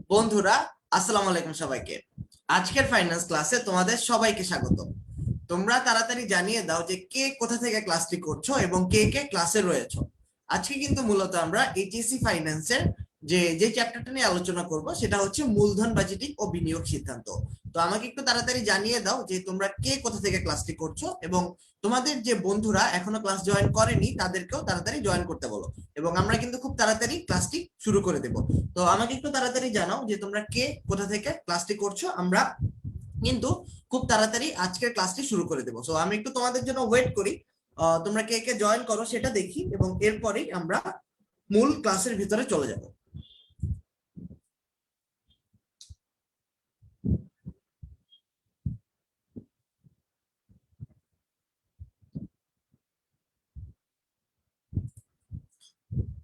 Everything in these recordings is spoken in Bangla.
বন্ধুরা, আসসালামু আলাইকুম সবাইকে। আজকের ফাইন্যান্স ক্লাসে তোমাদের সবাইকে স্বাগত। তোমরা তাড়াতাড়ি জানিয়ে দাও যে কে কোথা থেকে ক্লাসটি করছো এবং কে কে ক্লাসে রয়েছো। আজকে কিন্তু মূলত আমরা এইচএসসি ফাইন্যান্সের যে যে চ্যাপ্টারটা নিয়ে আলোচনা করব সেটা হচ্ছে মূলধন বাজেটিং ও বিনিয়োগ সিদ্ধান্ত। তো আমাকে একটু তাড়াতাড়ি জানিয়ে দাও যে তোমরা কে কোথা থেকে ক্লাসটি করছো এবং তোমাদের যে বন্ধুরা এখনো ক্লাস জয়েন করেনি তাদেরকেও তাড়াতাড়ি জয়েন করতে বলো, এবং আমরা কিন্তু খুব তাড়াতাড়ি ক্লাসটি শুরু করে দেব। তো আমাকে একটু তাড়াতাড়ি জানাও যে তোমরা কে কোথা থেকে ক্লাসটি করছো। আমরা কিন্তু খুব তাড়াতাড়ি আজকের ক্লাসটি শুরু করে দেবো। সো আমি একটু তোমাদের জন্য ওয়েট করি, তোমরা কে কে জয়েন করো সেটা দেখি এবং এরপরেই আমরা মূল ক্লাসের ভিতরে চলে যাব।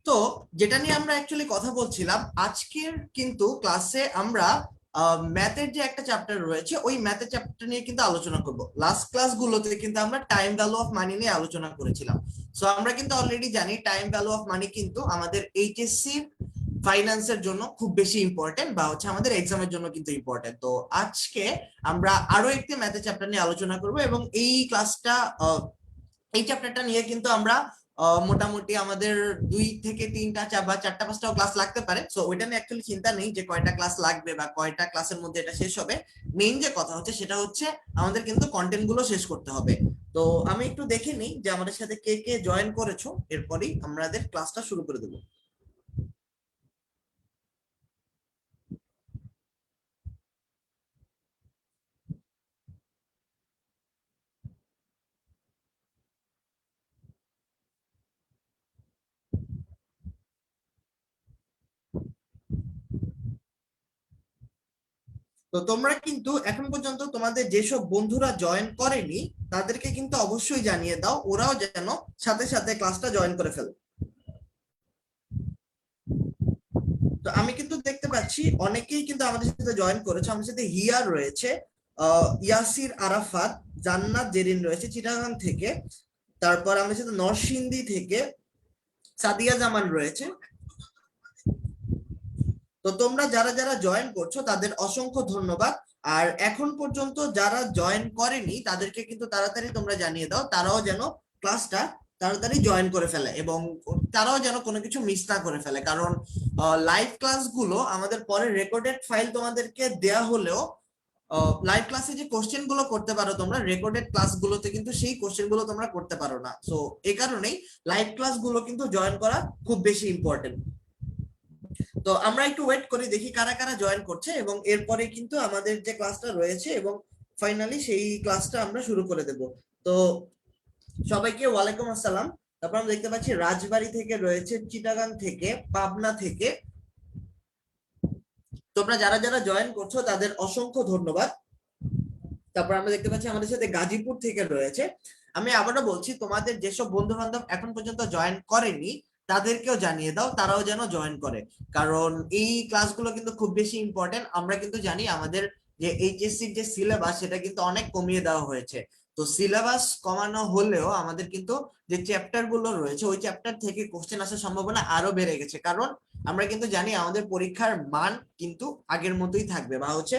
তো যেটা নিয়ে আমরা অ্যাকচুয়ালি কথা বলছিলাম, আজকের কিন্তু ক্লাসে আমরা ম্যাথের যে একটা চ্যাপ্টার রয়েছে ওই ম্যাথের চ্যাপ্টার নিয়ে কিন্তু আলোচনা করব। লাস্ট ক্লাসগুলোতে কিন্তু আমরা টাইম ভ্যালু অফ মানি নিয়ে আলোচনা করেছিলাম। সো আমরা কিন্তু অলরেডি জানি টাইম ভ্যালু অফ মানি কিন্তু আমাদের এইচএসসি ফাইন্যান্সের জন্য খুব বেশি ইম্পর্টেন্ট, বা হচ্ছে আমাদের এক্সামের জন্য কিন্তু ইম্পর্টেন্ট। তো আজকে আমরা আরো একটি ম্যাথের চ্যাপ্টার নিয়ে আলোচনা করব এবং এই ক্লাসটা এই চ্যাপ্টারটা নিয়ে কিন্তু আমরা মোটামুটি আমাদের 2 থেকে 3টা বা 4টা 5টাও ক্লাস লাগতে পারে। সো ওইটা নিয়ে অ্যাকচুয়ালি চিন্তা নেই যে কয়টা ক্লাস লাগবে বা কয়টা ক্লাসের মধ্যে এটা শেষ হবে। মেইন যে কথা হচ্ছে সেটা হচ্ছে আমাদের কিন্তু কন্টেন্ট গুলো শেষ করতে হবে। তো আমি একটু দেখে নিই যে আমাদের সাথে কে কে জয়েন করেছো, এরপরই আমাদের ক্লাসটা শুরু করে দেবো। তো তোমরা কিন্তু এখন পর্যন্ত তোমাদের যেসব বন্ধুরা জয়েন করেনি তাদেরকে কিন্তু অবশ্যই জানিয়ে দাও, ওরাও যেন সাথে সাথে ক্লাসটা জয়েন করে ফেলে। তো আমি কিন্তু দেখতে পাচ্ছি অনেকেই কিন্তু আমাদের সাথে জয়েন করেছে। আমাদের সাথে হিয়া রয়েছে, ইয়াসির আরাফাত, জান্নাত জেরিন রয়েছে চিটাগাং থেকে, তারপর আমাদের সাথে নরসিংদী থেকে সাদিয়া জামান রয়েছে। তো তোমরা যারা যারা জয়েন করছো তাদের অসংখ্য ধন্যবাদ। আর এখন পর্যন্ত যারা জয়েন করেনি তাদেরকে কিন্তু তাড়াতাড়ি তোমরা জানিয়ে দাও, তারাও যেন ক্লাসটা তাড়াতাড়ি জয়েন করে ফেলে এবং তারাও যেন কোনো কিছু মিস না করে ফেলে। কারণ লাইভ ক্লাসগুলো আমাদের পরে রেকর্ডেড ফাইল তোমাদেরকে দেয়া হলেও লাইভ ক্লাসে যে কোশ্চেন গুলো করতে পারো তোমরা রেকর্ডেড ক্লাসগুলোতে কিন্তু সেই কোশ্চেন গুলো তোমরা করতে পারো না। সো এই কারণেই লাইভ ক্লাসগুলো কিন্তু জয়েন করা খুব বেশি ইম্পর্টেন্ট। তো আমরা একটু ওয়েট করি, দেখি কারা কারা জয়েন করছে এবং এরপরে কিন্তু আমাদের যে ক্লাসটা রয়েছে এবং ফাইনালি সেই ক্লাসটা আমরা শুরু করে দেব। তো সবাইকে ওয়ালাইকুম আসসালাম। তারপর আমরা দেখতে পাচ্ছি রাজবাড়ী থেকে রয়েছে, চিটাগাং থেকে, পাবনা থেকে। তোমরা যারা যারা জয়েন করছো তাদের অসংখ্য ধন্যবাদ। তারপর আমরা দেখতে পাচ্ছি আমাদের সাথে গাজীপুর থেকে রয়েছে। আমি আবারও বলছি, তোমাদের যেসব বন্ধু বান্ধব এখন পর্যন্ত জয়েন করেনি তাদেরকেও জানিয়ে দাও, তারাও যেন জয়েন করে। কারণ এই ক্লাসগুলো কিন্তু খুব বেশি ইম্পর্টেন্ট। আমরা কিন্তু জানি আমাদের যে এইচএসসির যে সিলেবাস সেটা কিন্তু অনেক কমিয়ে দেওয়া হয়েছে। তো সিলেবাস কমানো হলেও আমাদের কিন্তু যে চ্যাপ্টার গুলো রয়েছে ওই চ্যাপ্টার থেকে কোশ্চেন আসার সম্ভাবনা আরো বেড়ে গেছে। কারণ আমরা কিন্তু জানি আমাদের পরীক্ষার মান কিন্তু আগের মতোই থাকবে, বা হচ্ছে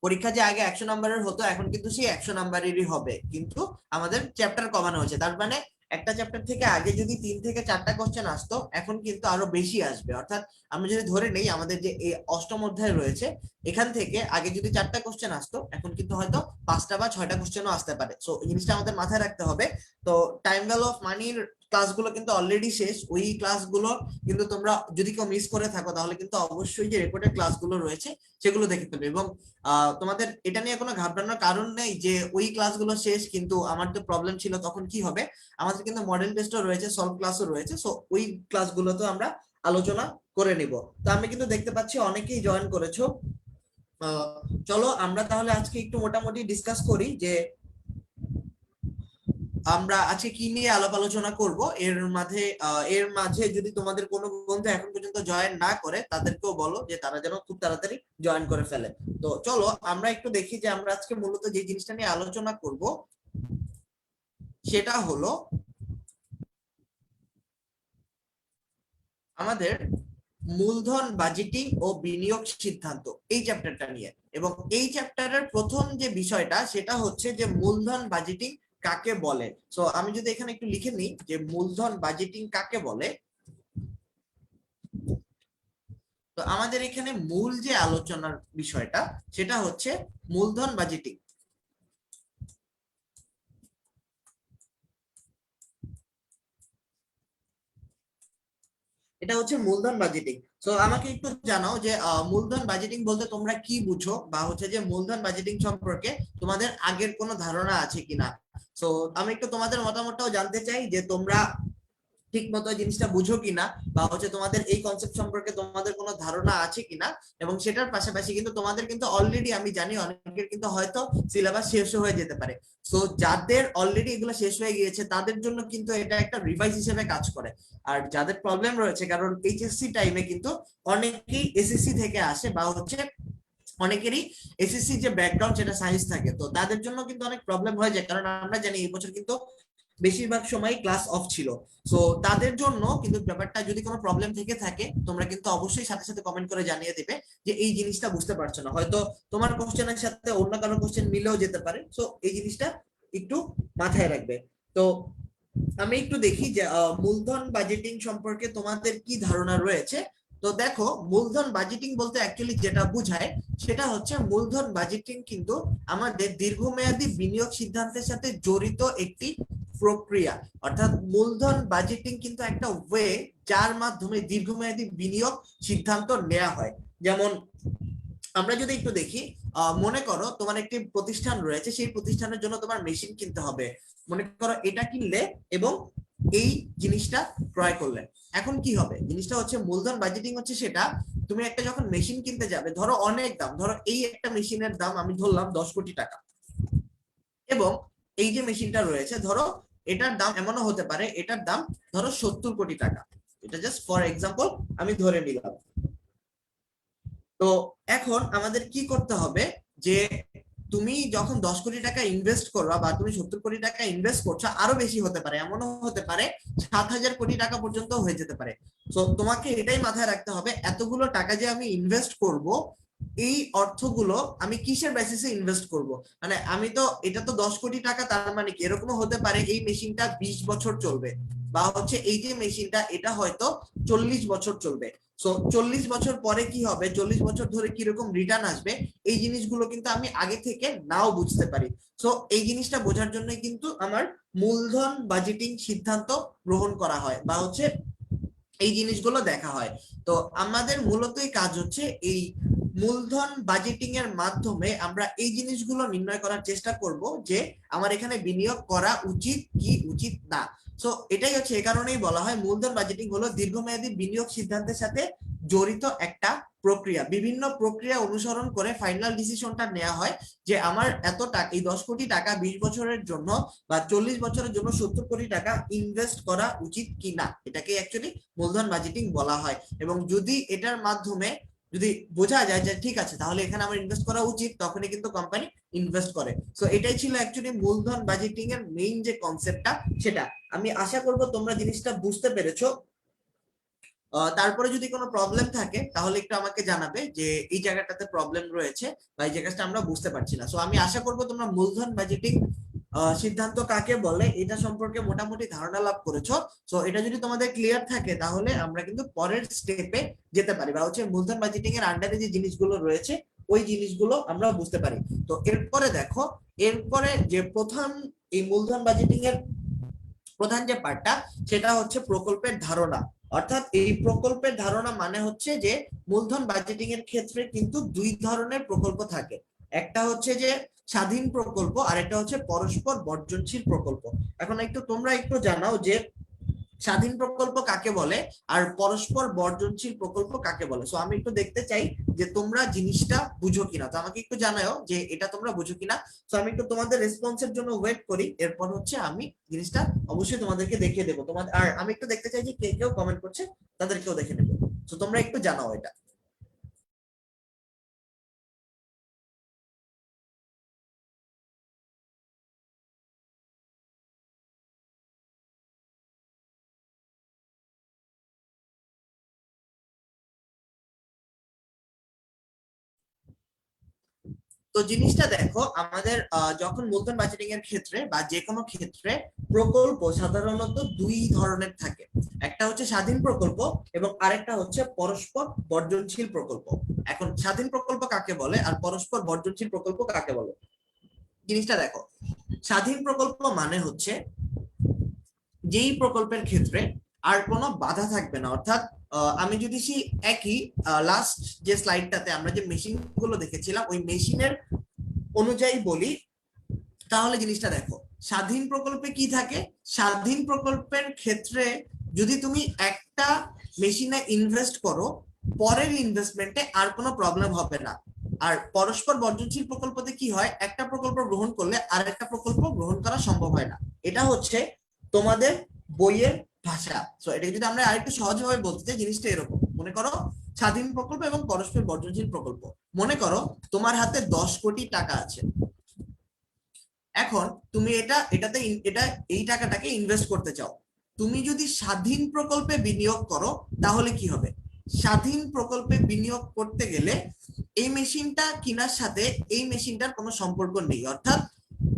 পরীক্ষা যে আগে 100 নম্বরের হতো এখন কিন্তু সেই 100 নম্বরেরই হবে, কিন্তু আমাদের চ্যাপ্টার কমানো হয়েছে। তার মানে একটা চ্যাপ্টার থেকে আগে যদি 3 থেকে 4টা কোশ্চেন আসতো এখন কিন্তু আরো বেশি আসবে। অর্থাৎ আমরা যদি ধরে নেই আমাদের যে এই অষ্টম অধ্যায় রয়েছে এখান থেকে আগে যদি 4টা কোশ্চেন আসতো এখন কিন্তু হয়তো 5টা বা 6টা কোশ্চেনও আসতে পারে। সো এই জিনিসটা আমাদের মাথায় রাখতে হবে। তো টাইম ভ্যালু অফ মানির ক্লাসগুলো কিন্তু অলরেডি শেষ। ওই ক্লাসগুলো কিন্তু তোমরা যদি কেউ মিস করে থাকো তাহলে কিন্তু অবশ্যই যে রেকর্ডেড ক্লাসগুলো রয়েছে সেগুলো দেখে ফেলবে। এবং তোমাদের এটা নিয়ে কোনো ঘাবড়ানোর কারণ নেই যে ওই ক্লাসগুলো শেষ কিন্তু আমার তো প্রবলেম ছিল তখন কি হবে। আমাদের কিন্তু মডেল টেস্টও রয়েছে, সলভ ক্লাসও রয়েছে। সো ওই ক্লাসগুলোতে আমরা আলোচনা করে নিব। তো আমি কিন্তু দেখতে পাচ্ছি অনেকেই জয়েন করেছো। চলো আমরা তাহলে আজকে একটু মোটামুটি ডিসকাস করি যে আমরা আজকে কি নিয়ে আলাপ আলোচনা করব। এর মাঝে যদি তোমাদের কোনো বন্ধু এখন পর্যন্ত জয়েন না করে তাদেরকেও বলো যে তারা যেন খুব তাড়াতাড়ি জয়েন করে ফেলে। তো চলো আমরা একটু দেখি যে আমরা আজকে মূলত যে জিনিসটা নিয়ে আলোচনা করব সেটা হলো আমাদের মূলধন বাজেটিং ও বিনিয়োগ সিদ্ধান্ত, এই চ্যাপ্টারটা নিয়ে। এবং এই চ্যাপ্টারের প্রথম যে বিষয়টা সেটা হচ্ছে যে মূলধন বাজেটিং কাকে বলে। সো আমি যদি এখানে একটু লিখে নিই যে মূলধন বাজেটিং কাকে বলে, তো আমাদের এখানে মূল যে আলোচনার বিষয়টা সেটা হচ্ছে মূলধন বাজেটিং। এটা হচ্ছে মূলধন বাজেটিং। তো আমাকে একটু জানাও যে মূলধন বাজেটিং বলতে তোমরা কি বুঝো, বা হচ্ছে যে মূলধন বাজেটিং সম্পর্কে তোমাদের আগের কোনো ধারণা আছে কিনা। তো আমি একটু তোমাদের মতামতটাও জানতে চাই যে তোমরা ঠিক মতো জিনিসটা বুঝো কিনা, বা হচ্ছে তোমাদের এই কনসেপ্ট সম্পর্কে তোমাদের কোনো ধারণা আছে কিনা। এবং সেটার পাশাপাশি কিন্তু তোমাদের কিন্তু অলরেডি আমি জানি অনেকের কিন্তু হয়তো সিলেবাস শেষ হয়ে যেতে পারে। তো যাদের অলরেডি এগুলো শেষ হয়ে গিয়েছে তাদের জন্য কিন্তু এটা একটা রিভাইজ হিসেবে কাজ করে। আর যাদের প্রবলেম রয়েছে, কারণ এইচএসসি টাইমে কিন্তু অনেকেই এসএসসি থেকে আসে, বা হচ্ছে অনেকেরই এসএসসি যে ব্যাকগ্রাউন্ড সেটা সায়েন্স থাকে, তো তাদের জন্য কিন্তু অনেক প্রবলেম হয়ে যায়, কারণ আমরা জানি এই বছর কিন্তু বেশিরভাগ সময় ক্লাস অফ ছিল। তো তাদের জন্য কিন্তু ব্যাপারটা, যদি কোনো প্রবলেম থেকে থাকে তোমরা কিন্তু অবশ্যই সাথে সাথে কমেন্ট করে জানিয়ে দিবে যে এই জিনিসটা বুঝতে পারছো না, হয়তো তোমার কোশ্চেনের সাথে অন্য কারো কোশ্চেন মিলেও যেতে পারে। তো এই জিনিসটা একটু মাথায় রাখবে। তো আমি একটু দেখি যে মূলধন বাজেটিং সম্পর্কে তোমাদের কি ধারণা রয়েছে। তো দেখো, মূলধন বাজেটিং বলতে অ্যাকচুয়ালি যেটা বোঝায় সেটা হচ্ছে মূলধন বাজেটিং কিন্তু আমাদের দীর্ঘমেয়াদী বিনিয়োগ সিদ্ধান্তের সাথে জড়িত একটি প্রক্রিয়া। অর্থাৎ মূলধন বাজেটিং কিন্তু একটা ওয়ে যার মাধ্যমে দীর্ঘমেয়াদী বিনিয়োগ সিদ্ধান্ত নেওয়া হয়। যেমন আমরা যদি একটু দেখি, মনে করো তোমার একটি প্রতিষ্ঠান রয়েছে, সেই প্রতিষ্ঠানের জন্য তোমার মেশিন কিনতে হবে। মনে করো এটা কিনলে এবং এই জিনিসটা ক্রয় করলে, এখন কি হবে, জিনিসটা হচ্ছে মূলধন বাজেটিং হচ্ছে সেটা, তুমি একটা যখন মেশিন কিনতে যাবে, ধরো অনেক দাম, ধরো এই একটা মেশিনের দাম আমি ধরলাম 10 কোটি টাকা, এবং এই যে মেশিনটা রয়েছে ধরো এটার দাম এমনও হতে পারে এটার দাম ধরো 70 কোটি টাকা। এটা জাস্ট ফর এক্সাম্পল আমি ধরে নিলাম। তো এখন আমাদের কি করতে হবে যে তুমি যখন 10 কোটি টাকা ইনভেস্ট করবা, বা তুমি 70 কোটি টাকা ইনভেস্ট করছো, আরো বেশি হতে পারে, এমনও হতে পারে 7,000 কোটি টাকা পর্যন্ত হয়ে যেতে পারে। তো তোমাকে এটাই মাথায় রাখতে হবে, এতগুলো টাকা যে আমি ইনভেস্ট করব, এই অর্থগুলো আমি কিসের বেসিসে ইনভেস্ট করব। মানে আমি তো, এটা তো 10 কোটি টাকা, তার মানে কি এরকমও হতে পারে এই মেশিনটা 20 বছর চলবে, বা হচ্ছে এই যে মেশিনটা এটা হয়তো 40 বছর চলবে। সো 40 বছর পরে কি হবে, 40 বছর ধরে কিরকম রিটার্ন আসবে, এই জিনিসগুলো কিন্তু আমি আগে থেকে নাও বুঝতে পারি। সো এই জিনিসটা বোঝার জন্য কিন্তু আমার মূলধন বাজেটিং সিদ্ধান্ত গ্রহণ করা হয়, বা হচ্ছে এই জিনিসগুলো দেখা হয়। তো আমাদের মূলতই কাজ হচ্ছে এই মূলধন বাজেটিং এর মাধ্যমে আমরা এই জিনিসগুলো নির্ণয় করার চেষ্টা করব যে আমার এখানে বিনিয়োগ করা উচিত কি উচিত না। সো এটাই হচ্ছে, এই কারণেই বলা হয় মূলধন বাজেটিং হলো দীর্ঘমেয়াদী বিনিয়োগ সিদ্ধান্তের সাথে জড়িত একটা প্রক্রিয়া। বিভিন্ন প্রক্রিয়া অনুসরণ করে ফাইনাল ডিসিশনটা নেওয়া হয় যে আমার এত টাকা, এই 10 কোটি টাকা 20 বছরের জন্য বা 40 বছরের জন্য 70 কোটি টাকা ইনভেস্ট করা উচিত কিনা, এটাকে অ্যাকচুয়ালি মূলধন বাজেটিং বলা হয়। এবং যদি এটার মাধ্যমে যদি বোঝা যায় যে ঠিক আছে তাহলে এখানে আমার ইনভেস্ট করা উচিত, তখনই কিন্তু কোম্পানি ইনভেস্ট করে। সো এটাই ছিল অ্যাকচুয়ালি মূলধন বাজেটিং এর মেইন যে কনসেপ্টটা সেটা। আমি আশা করব তোমরা জিনিসটা বুঝতে পেরেছো। তারপরে যদি কোনো প্রবলেম থাকে তাহলে একটু আমাকে জানাবে যে এই জায়গাটাতে প্রবলেম রয়েছে, বা এই জায়গাটা আমরা বুঝতে পারছি না। সো আমি আশা করব তোমরা মূলধন বাজেটিং সিদ্ধান্ত কাকে বলে এটা সম্পর্কে মোটামুটি ধারণা লাভ করেছো। সো এটা যদি তোমাদের ক্লিয়ার থাকে তাহলে আমরা কিন্তু পরের স্টেপে যেতে পারি, বা হচ্ছে মূলধন বাজেটিং এর আন্ডারে যে জিনিসগুলো রয়েছে ওই জিনিসগুলো আমরা বুঝতে পারি। তো এরপরে দেখো, এরপরে যে প্রধান, এই মূলধন বাজেটিং এর প্রধান যে পার্টটা সেটা হচ্ছে প্রকল্পের ধারণা। অর্থাৎ এই প্রকল্পের ধারণা মানে হচ্ছে যে মূলধন বাজেটিং এর ক্ষেত্রে কিন্তু দুই ধরনের প্রকল্প থাকে। একটা হচ্ছে যে স্বাধীন প্রকল্প, আর একটা হচ্ছে পরস্পর বর্জনশীল প্রকল্প। এখন একটু তোমরা একটু জানাও যে স্বাধীন প্রকল্প কাকে বলে আর পরস্পর বর্জনশীল প্রকল্প কাকে বলে। সো আমি একটু দেখতে চাই যে তোমরা জিনিসটা বুঝো কিনা, তো আমাকে একটু জানাও যে এটা তোমরা বুঝো কিনা। সো আমি একটু তোমাদের রেসপন্সের জন্য ওয়েট করি, এরপর হচ্ছে আমি জিনিসটা অবশ্যই তোমাদেরকে দেখিয়ে দেবো। তোমাদের, আর আমি একটু দেখতে চাই যে কে কেউ কমেন্ট করছে তাদেরকেও দেখে নেবো। তো তোমরা একটু জানাও এটা। তো জিনিসটা দেখো, আমাদের যখন মূলধন বাজেটিং এর ক্ষেত্রে বা যে কোনো ক্ষেত্রে প্রকল্প সাধারণত দুই ধরনের থাকে। একটা হচ্ছে স্বাধীন প্রকল্প এবং আরেকটা হচ্ছে পরস্পর বর্জনশীল প্রকল্প। এখন স্বাধীন প্রকল্প কাকে বলে আর পরস্পর বর্জনশীল প্রকল্প কাকে বলে, জিনিসটা দেখো। স্বাধীন প্রকল্প মানে হচ্ছে যেই প্রকল্পের ক্ষেত্রে আর কোনো বাধা থাকবে না, অর্থাৎ আমি যদি সেই একই লাস্ট যে স্লাইডটাতে আমরা যে মেশিন গুলো দেখেছিলাম ওই মেশিনের অনুযায়ী বলি, তাহলে জিনিসটা দেখো। স্বাধীন প্রকল্পে কি থাকে, স্বাধীন প্রকল্পের ক্ষেত্রে যদি তুমি একটা মেশিনে ইনভেস্ট করো, পরের ইনভেস্টমেন্টে আর কোনো প্রবলেম হবে না। আর পরস্পর বর্জনশীল প্রকল্পতে কি হয়, একটা প্রকল্প গ্রহণ করলে আরেকটা প্রকল্প গ্রহণ করা সম্ভব হয় না। এটা হচ্ছে তোমাদের বইয়ের ভাষা। সো এটা যদি আমরা আরেকটু সহজভাবে বলতে চাই, জিনিসটা এরকম মনে করো, স্বাধীন প্রকল্প এবং পরস্পর বর্জনশীল প্রকল্প। মনে করো তোমার হাতে 10 কোটি টাকা আছে, এখন তুমি এটা এই টাকাটাকে ইনভেস্ট করতে চাও। তুমি যদি স্বাধীন প্রকল্পে বিনিয়োগ করো তাহলে কি হবে, স্বাধীন প্রকল্পে বিনিয়োগ করতে গেলে এই মেশিনটা কেনার সাথে এই মেশিনটার কোনো সম্পর্ক নেই। অর্থাৎ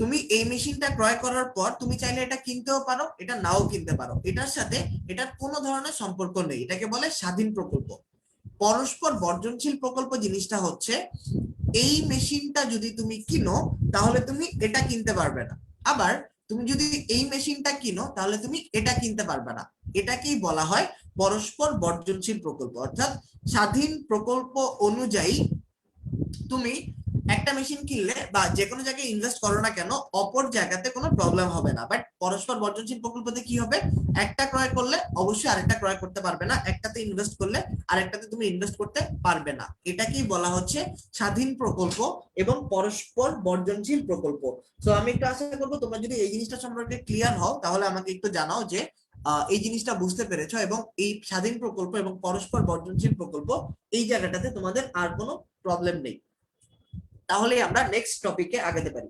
তুমি এই মেশিনটা ক্রয় করার পর তুমি চাইলে এটা কিনতেও পারো, এটা নাও কিনতে পারো, এটার সাথে এটার কোনো ধরনের সম্পর্ক নেই। এটাকে বলে স্বাধীন প্রকল্প। পরস্পর বর্জনশীল প্রকল্প জিনিসটা হচ্ছে, এই মেশিনটা যদি তুমি কিনো তাহলে তুমি এটা কিনতে পারবে না, আবার তুমি যদি এই মেশিনটা কিনো তাহলে তুমি এটা কিনতে পারবে না। এটাকেই বলা হয় পরস্পর বর্জনশীল প্রকল্প। অর্থাৎ স্বাধীন প্রকল্প অনুযায়ী তুমি একটা মেশিন কিনলে বা যে কোনো জায়গায় ইনভেস্ট করো না কেন, অপর জায়গাতে কোনো প্রবলেম হবে না। বাট পরস্পর বর্জনশীল প্রকল্পতে কি হবে, একটা ক্রয় করলে অবশ্যই আরেকটা ক্রয় করতে পারবে না, একটাতে ইনভেস্ট করলে আরেকটাতে তুমি ইনভেস্ট করতে পারবে না। এটাকেই বলা হচ্ছে স্বাধীন প্রকল্প এবং পরস্পর বর্জনশীল প্রকল্প। তো আমি একটু আশা করবো তোমরা যদি এই জিনিসটা সম্পর্কে ক্লিয়ার হও তাহলে আমাকে একটু জানাও যে এই জিনিসটা বুঝতে পেরেছো এবং এই স্বাধীন প্রকল্প এবং পরস্পর বর্জনশীল প্রকল্প এই জায়গাটাতে তোমাদের আর কোনো প্রবলেম নেই। তাহলে আমরা নেক্সট টপিকে আগাতে পারি।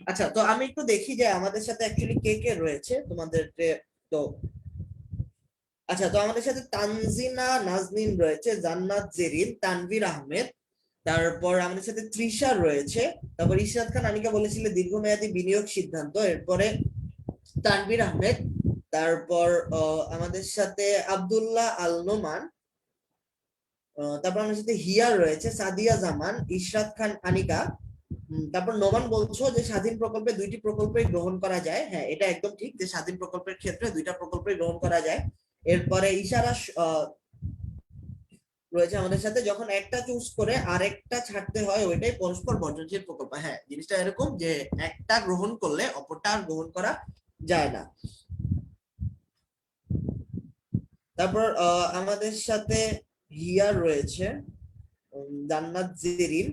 আচ্ছা, তো আমি একটু দেখি যে আমাদের সাথে অ্যাকচুয়ালি কে কে রয়েছে তোমাদের তো আচ্ছা, তো আমাদের সাথে তানজিনা নাজনীন রয়েছে, জান্নাত জেরিন, তানভীর আহমেদ, তারপর আমাদের সাথে তৃষা রয়েছে, তারপর ইশরাত খান আনিকা বলেছিল দীর্ঘমেয়াদী বিনিয়োগ সিদ্ধান্ত, এরপরে তানভীর আহমেদ, তারপর আমাদের সাথে আব্দুল্লাহ আল নোমান, তারপর আমাদের সাথে হিয়া রয়েছে, সাদিয়া জামান, ইশরাত খান আনিকা। তারপর নোমান বলছো যে স্বাধীন প্রকল্পে দুইটি প্রকল্পই গ্রহণ করা যায়। হ্যাঁ, এটা একদম ঠিক যে স্বাধীন প্রকল্পের ক্ষেত্রে দুইটা প্রকল্পই গ্রহণ করা যায়। এরপরে ইশারা রয়েছে আমাদের সাথে, যখন একটা চুজ করে আরেকটা ছাড়তে হয় ওইটাই পরস্পর বর্জনশীল প্রকল্প। হ্যাঁ, জিনিসটা এরকম যে একটা গ্রহণ করলে অপরটা আর গ্রহণ করা যায় না। তারপর আমাদের সাথে হিয়া রয়েছে, জান্নাত জেরিন,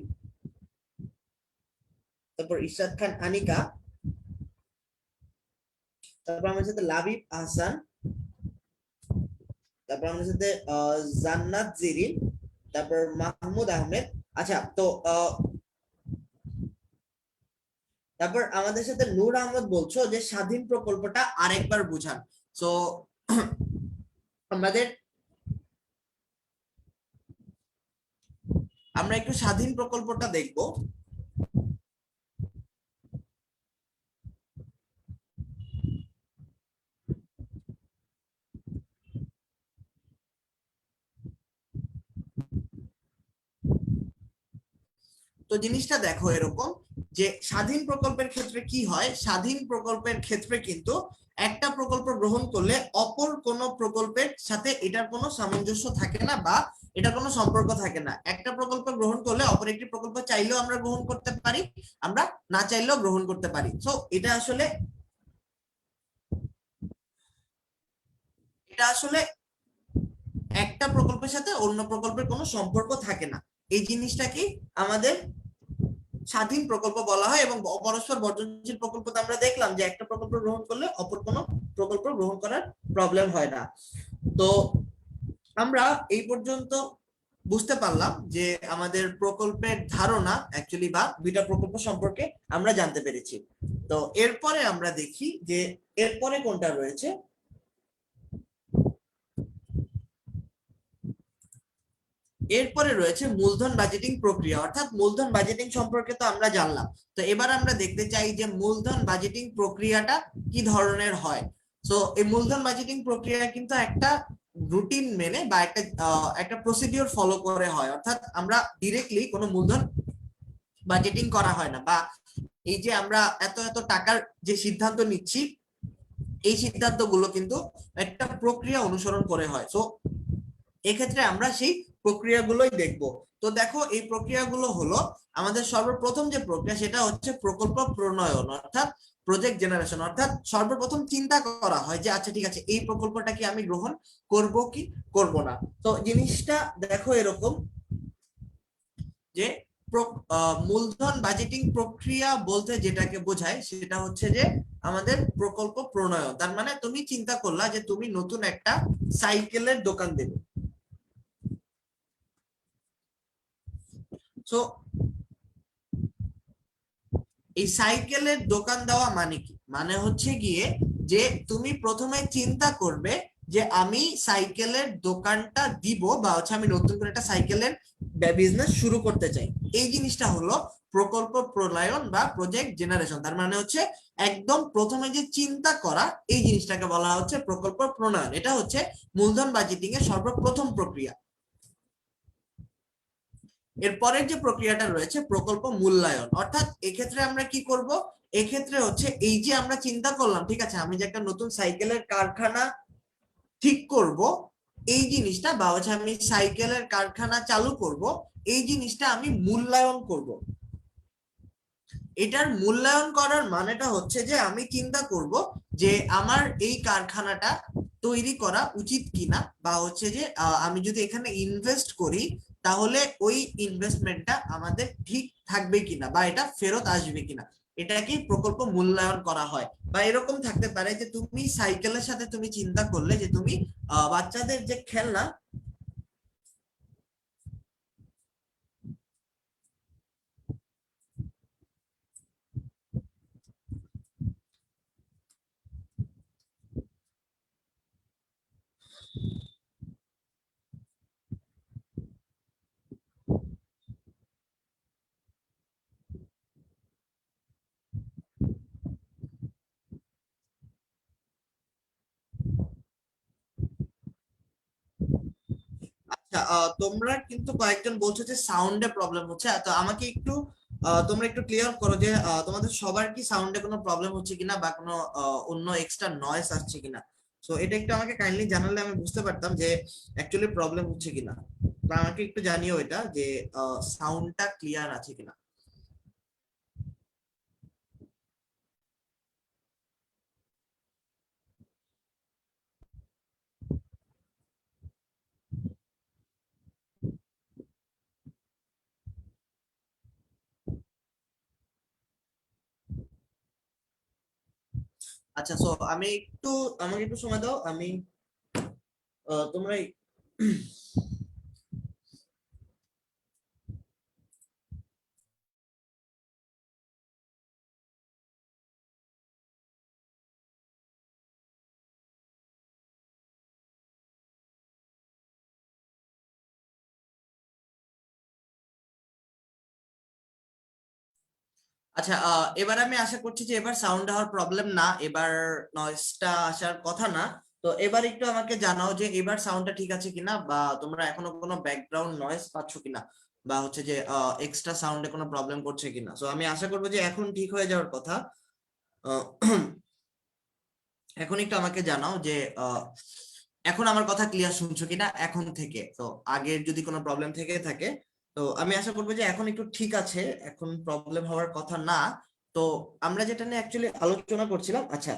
তারপর ইশরাত খান আনিকা, তারপর আমাদের সাথে লাবিব আহসান, তারপর আমাদের সাথে জান্নাত জেরিন, তারপর মাহমুদ আহমেদ। আচ্ছা, তো তারপর আমাদের সাথে নূর আহমদ বলছো যে স্বাধীন প্রকল্পটা আরেকবার বুঝান। সো আমাদের আমরা একটু স্বাধীন প্রকল্পটা দেখবো। তো জিনিসটা দেখো এরকম যে স্বাধীন প্রকল্পের ক্ষেত্রে কি হয়, স্বাধীন প্রকল্পের ক্ষেত্রে কিন্তু একটা প্রকল্প গ্রহণ করলে অপর কোন প্রকল্পের সাথে এটার কোনো সামঞ্জস্য থাকে না বা এটা কোনো সম্পর্ক থাকে না। একটা প্রকল্প গ্রহণ করলে অপর একটি প্রকল্প চাইলেও আমরা গ্রহণ করতে পারি, আমরা না চাইলেও গ্রহণ করতে পারি। সো এটা আসলে একটা প্রকল্পের সাথে অন্য প্রকল্পের কোনো সম্পর্ক থাকে না। এই জিনিসটাকেই আমাদের স্বাধীন প্রকল্প বলা হয়। এবং পরস্পর বর্জনশীল প্রকল্পতে আমরা দেখলাম যে একটা প্রকল্প গ্রহণ করলে অপর কোনো প্রকল্প গ্রহণ করার প্রবলেম হয় না। তো আমরা এই পর্যন্ত বুঝতে পারলাম যে আমাদের প্রকল্পের ধারণা অ্যাকচুয়ালি বা দুইটা প্রকল্প সম্পর্কে আমরা জানতে পেরেছি। তো এরপরে আমরা দেখি যে এরপরে কোনটা রয়েছে। এরপরে রয়েছে মূলধন বাজেটিং প্রক্রিয়া, অর্থাৎ মূলধন বাজেটিং সম্পর্কে তো আমরা জানলাম। তো এবার আমরা দেখতে চাই যে মূলধন বাজেটিং প্রক্রিয়াটা কি ধরনের হয়। তো এই মূলধন বাজেটিং প্রক্রিয়া কিন্তু একটা রুটিন মেনে বা একটা প্রসিডিওর ফলো করে হয়, অর্থাৎ আমরা ডিরেক্টলি কোনো মূলধন বাজেটিং করা হয় না, বা এই যে আমরা এত এত টাকার যে সিদ্ধান্ত নিচ্ছি এই সিদ্ধান্তগুলো কিন্তু একটা প্রক্রিয়া অনুসরণ করে হয়। তো এক্ষেত্রে আমরা সেই প্রক্রিয়াগুলোই দেখব। তো দেখো এই প্রক্রিয়াগুলো হলো আমাদের সর্বপ্রথম যে প্রক্রিয়া সেটা হচ্ছে প্রকল্প প্রণয়ন, অর্থাৎ প্রজেক্ট জেনারেশন। অর্থাৎ সর্বপ্রথম চিন্তা করা হয় যে আচ্ছা ঠিক আছে এই প্রকল্পটা কি আমি গ্রহণ করব কি করব না। তো জিনিসটা দেখো এরকম যে মূলধন বাজেটিং প্রক্রিয়া বলতে যেটাকে বোঝায় সেটা হচ্ছে যে আমাদের প্রকল্প প্রণয়ন। তার মানে তুমি চিন্তা করলা যে তুমি নতুন একটা সাইকেলের দোকান দেবে। সো এই সাইকেলের দোকান দেওয়া মানে কি, মানে হচ্ছে গিয়ে যে তুমি প্রথমে চিন্তা করবে যে আমি সাইকেলের দোকানটা দিব, বা হচ্ছে আমি নতুন করে একটা সাইকেলের বিজনেস শুরু করতে চাই। এই জিনিসটা হলো প্রকল্প প্রণয়ন বা প্রজেক্ট জেনারেশন। তার মানে হচ্ছে একদম প্রথমে যে চিন্তা করা এই জিনিসটাকে বলা হচ্ছে প্রকল্প প্রণয়ন। এটা হচ্ছে মূলধন বাজেটিং এর সর্বপ্রথম প্রক্রিয়া। এরপরের যে প্রক্রিয়াটা রয়েছে প্রকল্প মূল্যায়ন, অর্থাৎ এক্ষেত্রে আমরা কি করব, এক্ষেত্রে হচ্ছে এই যে আমরা চিন্তা করলাম ঠিক আছে আমি যে একটা নতুন সাইকেলের কারখানা ঠিক করব, এই জিনিসটা বা হচ্ছে আমি সাইকেলের কারখানা চালু করব, এই জিনিসটা আমি মূল্যায়ন করব। এটার মূল্যায়ন করার মানেটা হচ্ছে যে আমি চিন্তা করব যে আমার এই কারখানাটা তৈরি করা উচিত কিনা, বা হচ্ছে যে আমি যদি এখানে ইনভেস্ট করি তাহলে ওই ইনভেস্টমেন্টটা আমাদের ঠিক থাকবে কিনা বা এটা ফেরত আসবে কিনা, এটাকে প্রকল্প মূল্যায়ন করা হয়। বা এরকম থাকতে পারে যে তুমি সাইকেলের সাথে তুমি চিন্তা করলে যে তুমি বাচ্চাদের যে খেলনা, আচ্ছা তোমরা কিন্তু কয়েকজন বলছো যে সাউন্ডে প্রবলেম হচ্ছে, তো আমাকে একটু তোমরা একটু ক্লিয়ার করো যে তোমাদের সবার কি সাউন্ডে কোনো প্রবলেম হচ্ছে কিনা বা কোনো অন্য এক্সট্রা নয়েজ আসছে কিনা। তো এটা একটু আমাকে কাইন্ডলি জানালে আমি বুঝতে পারতাম যে অ্যাকচুয়ালি প্রবলেম হচ্ছে কিনা। বা আমাকে একটু জানিও এটা যে সাউন্ডটা ক্লিয়ার আছে কিনা। আচ্ছা সো আমি একটু, আমাকে একটু সময় দাও, আমি তোমরা আচ্ছা এবার আমি আশা করছি যে এবার সাউন্ড হওয়ার প্রবলেম না, এবার নয়েজটা আসার কথা না। তো এবার একটু আমাকে জানাও যে এবার সাউন্ডটা ঠিক আছে কিনা, বা তোমরা এখনো কোনো ব্যাকগ্রাউন্ড নয়েজ পাচ্ছ কিনা, বা হচ্ছে যে এক্সট্রা সাউন্ডে কোনো প্রবলেম করছে কিনা। তো আমি আশা করবো যে এখন ঠিক হয়ে যাওয়ার কথা। আহ, এখন একটু আমাকে জানাও যে আহ, এখন আমার কথা ক্লিয়ার শুনছো কিনা এখন থেকে। তো আগের যদি কোনো প্রবলেম থেকে থাকে, তো আমি আশা করবো যে এখন একটু ঠিক আছে, এখন প্রবলেম হওয়ার কথা না। তো আমরা যেটা নিয়ে অ্যাকচুয়ালি আলোচনা করছিলাম, আচ্ছা